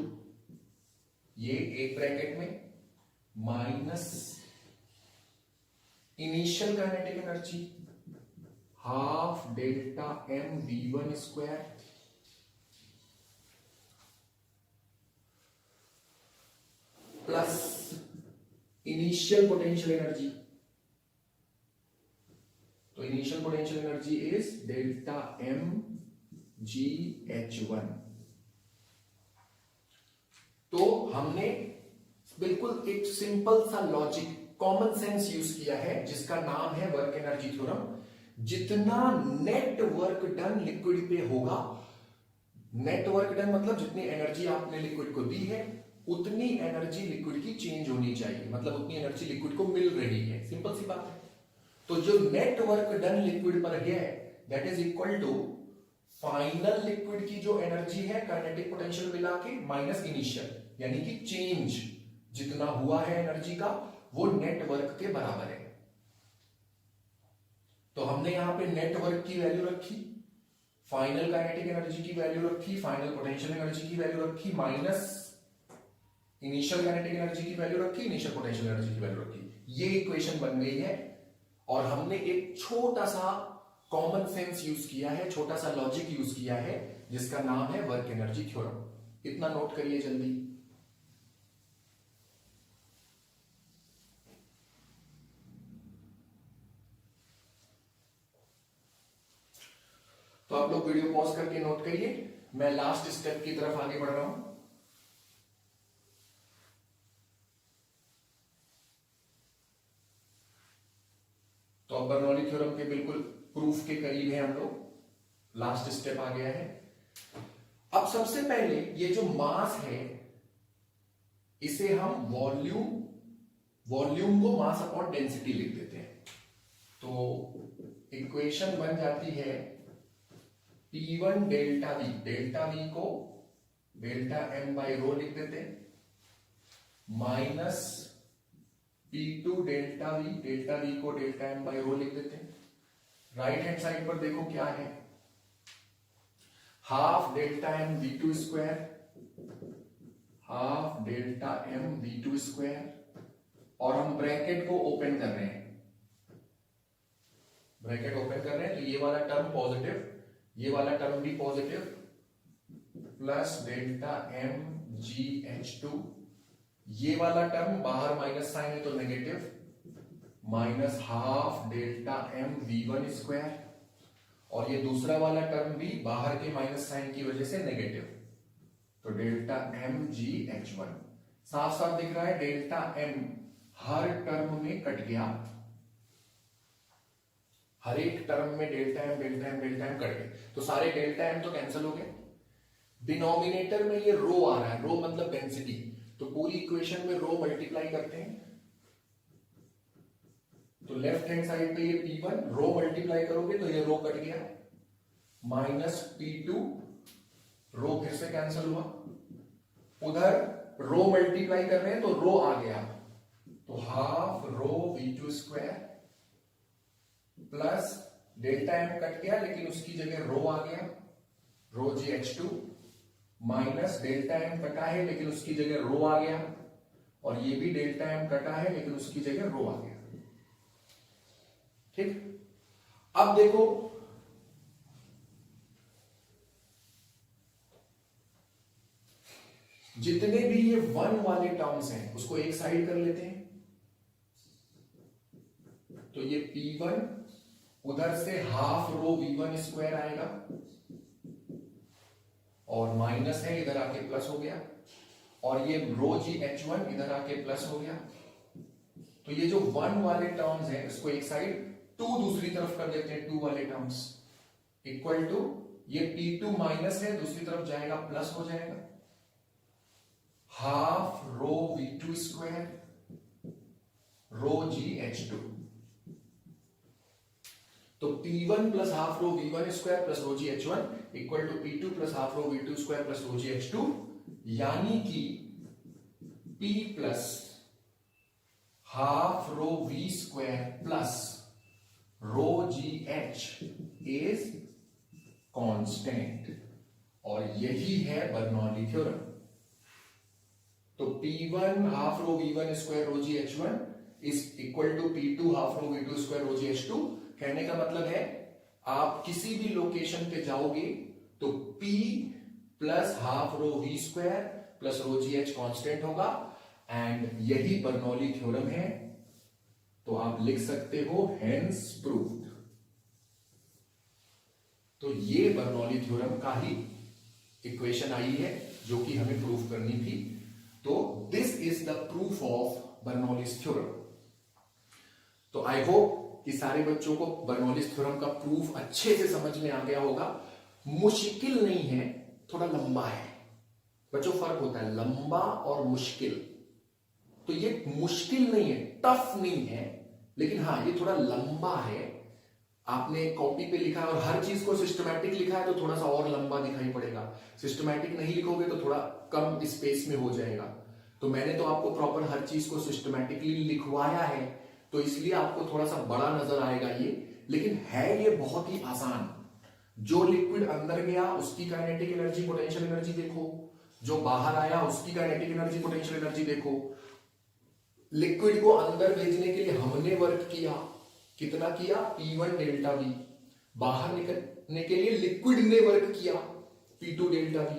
A: ये एक ब्रैकेट में minus initial kinetic energy half delta m V1 square plus initial potential energy. तो initial potential energy is delta m GH1। तो हमने बिल्कुल एक सिंपल सा लॉजिक कॉमन सेंस यूज किया है जिसका नाम है वर्क एनर्जी थ्योरम। जितना नेट वर्क डन लिक्विड पे होगा, नेट वर्क डन मतलब जितनी एनर्जी आपने लिक्विड को दी है उतनी एनर्जी लिक्विड की चेंज होनी चाहिए, मतलब उतनी एनर्जी लिक्विड को मिल रही है। सिंपल सी बात है। तो जो नेट वर्क डन लिक्विड पर है that is equal to final liquid की जो एनर्जी है काइनेटिक पोटेंशियल मिला के माइनस इनिशियल, यानी कि चेंज जितना हुआ है एनर्जी का वो नेटवर्क के बराबर है। तो हमने यहां पे नेटवर्क की वैल्यू रखी, फाइनल काइनेटिक एनर्जी की वैल्यू रखी, फाइनल पोटेंशियल एनर्जी की वैल्यू रखी, माइनस इनिशियल काइनेटिक एनर्जी की वैल्यू रखी, इनिशियल पोटेंशियल एनर्जी की वैल्यू रखी। ये इक्वेशन बन गई है और हमने एक छोटा सा कॉमन सेंस यूज किया है, छोटा सा लॉजिक यूज किया है जिसका नाम है वर्क एनर्जी थ्योरम। इतना नोट करिए जल्दी। तो आप लोग वीडियो पॉज करके नोट करिए, मैं लास्ट स्टेप की तरफ आगे बढ़ रहा हूं। तो अब बर्नौली थ्योरम के बिल्कुल प्रूफ के करीब है हम लोग, लास्ट स्टेप आ गया है। अब सबसे पहले ये जो मास है इसे हम वॉल्यूम को मास अपॉन डेंसिटी लिख देते हैं। तो इक्वेशन बन जाती है P1 डेल्टा वी को डेल्टा m बाई रो लिख देते हैं, माइनस P2 डेल्टा वी को डेल्टा m बाई रो लिख देते हैं। राइट हैंड साइड पर देखो क्या है, half delta m v2 square, half delta m v2 square, और हम ब्रैकेट को ओपन कर रहे हैं, ब्रैकेट ओपन कर रहे हैं तो ये वाला टर्म पॉजिटिव, ये वाला टर्म भी positive, plus delta m GH2, ये वाला टर्म बाहर माइनस साइन है तो negative, minus half delta m v1 square, और ये दूसरा वाला टर्म भी बाहर के माइनस साइन की वजह से नेगेटिव, तो डेल्टा m GH1। साफ साफ दिख रहा है डेल्टा m हर टर्म में कट गया, हर एक टर्म में डेल्टा m कट गए, तो सारे डेल्टा m तो कैंसिल हो गए। डिनोमिनेटर में ये रो आ रहा है, रो मतलब डेंसिटी, तो पूरी इक्वेशन में रो मल्टीप्लाई करते हैं, तो लेफ्ट हैंड साइड पे ये P1 रो मल्टीप्लाई करोगे तो ये रो कट गया, माइनस P2 रो फिर से कैंसिल हुआ, उधर रो मल्टीप्लाई कर रहे हैं तो रो आ गया, तो half rho v2 square plus delta m cut गया लेकिन उसकी जगह रो आ गया, रो GH2, माइनस डेल्टा m कटा है लेकिन उसकी जगह रो आ गया, और ये भी डेल्टा m कटा है लेकिन उसकी जगह रो आ गया। ठीक, अब देखो जितने भी ये वन वाले टर्म्स हैं उसको एक साइड कर लेते हैं, तो ये P1 उधर से हाफ रो v1 स्क्वायर आएगा और माइनस है इधर आके प्लस हो गया, और ये रो GH1 इधर आके प्लस हो गया, तो ये जो वन वाले टर्म्स हैं इसको एक साइड, टू दूसरी तरफ कर देते हैं, टू वाले टर्म्स इक्वल टू ये P2 माइनस है दूसरी तरफ जाएगा प्लस हो जाएगा, half rho v2 square rho GH2, तो P1 plus half rho v1 square plus rho GH1 equal to P2 plus half rho v2 square plus rho GH2, यानी कि P plus half rho v square plus rho GH is constant, और यही है Bernoulli theorem. तो P1 half rho v1 square rho GH1 is equal to P2 half rho v2 square rho GH2। कहने का मतलब है आप किसी भी लोकेशन पे जाओगे तो P plus half rho v square plus rho GH constant होगा, एंड यही बर्नौली थ्योरम है, तो आप लिख सकते हो हेंस प्रूव्ड। तो ये बर्नौली थ्योरम का ही इक्वेशन आई है जो कि हमें प्रूव करनी थी, तो this is the proof of Bernoulli's theorem. तो आई होप कि सारे बच्चों को बर्नौलीज थ्योरम का प्रूफ अच्छे से समझ में आ गया होगा। मुश्किल नहीं है, थोड़ा लंबा है, बच्चों फर्क होता है लंबा और मुश्किल। तो ये मुश्किल नहीं है, टफ नहीं है, लेकिन हाँ ये थोड़ा लंबा है। आपने कॉपी पे लिखा है और हर चीज को सिस्टमैटिक लिखा है तो थोड़ा सा और लंबा दिखाई पड़ेगा। सिस्टमैटिक नहीं लिखोगे तो थोड़ा कम स्पेस में हो जाएगा। तो मैंने तो आपको प्रॉपर हर चीज को सिस्टमैटिकली लिखवाया है, तो इसलिए आपको थोड़ा सा बड़ा नजर आएगा ये, लेकिन है ये बहुत ही आसान। जो लिक्विड अंदर गया उसकी काइनेटिक एनर्जी पोटेंशियल एनर्जी देखो, जो बाहर आया उसकी काइनेटिक एनर्जी पोटेंशियल एनर्जी देखो। लिक्विड को अंदर भेजने के लिए हमने वर्क किया, कितना किया, P1 डेल्टा V। बाहर निकलने के लिए लिक्विड ने वर्क किया, P2 डेल्टा V।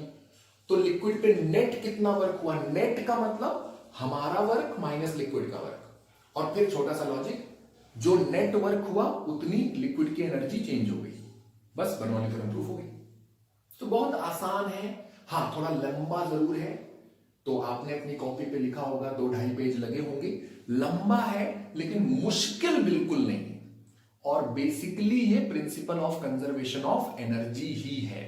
A: तो लिक्विड पे नेट कितना वर्क हुआ, नेट का मतलब हमारा वर्क माइनस लिक्विड का वर्क। और फिर छोटा सा लॉजिक, जो नेट वर्क हुआ उतनी लिक्विड की एनर्जी चेंज हो गई, बस बर्नौली थ्योरम प्रूफ हो गई। तो बहुत आसान है, हाँ थोड़ा लंबा जरूर है। तो आपने अपनी कॉपी पे लिखा होगा, 2-2.5 पेज लगे होंगे, लंबा है लेकिन मुश्किल बिल्कुल नहीं। और बेसिकली ये principle of conservation of energy ही है।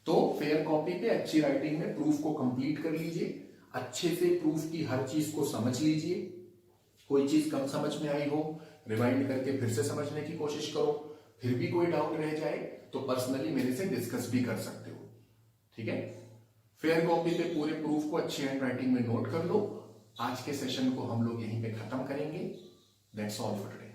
A: तो फेयर कॉपी पे अच्छी राइटिंग में प्रूफ को कंप्लीट कर लीजिए, अच्छे से प्रूफ की हर चीज को समझ लीजिए। कोई चीज कम समझ में आई हो, रिवाइंड करके फिर से समझने की कोशिश करो। फिर भी कोई डाउट रह जाए तो पर्सनली मेरे से डिस्कस भी कर सकते हो, ठीक है। फेयर कॉपी पे पूरे प्रूफ को अच्छी हैंड राइटिंग में नोट कर लो। आज के सेशन को हम लोग यहीं पे खत्म करेंगे। That's all for today.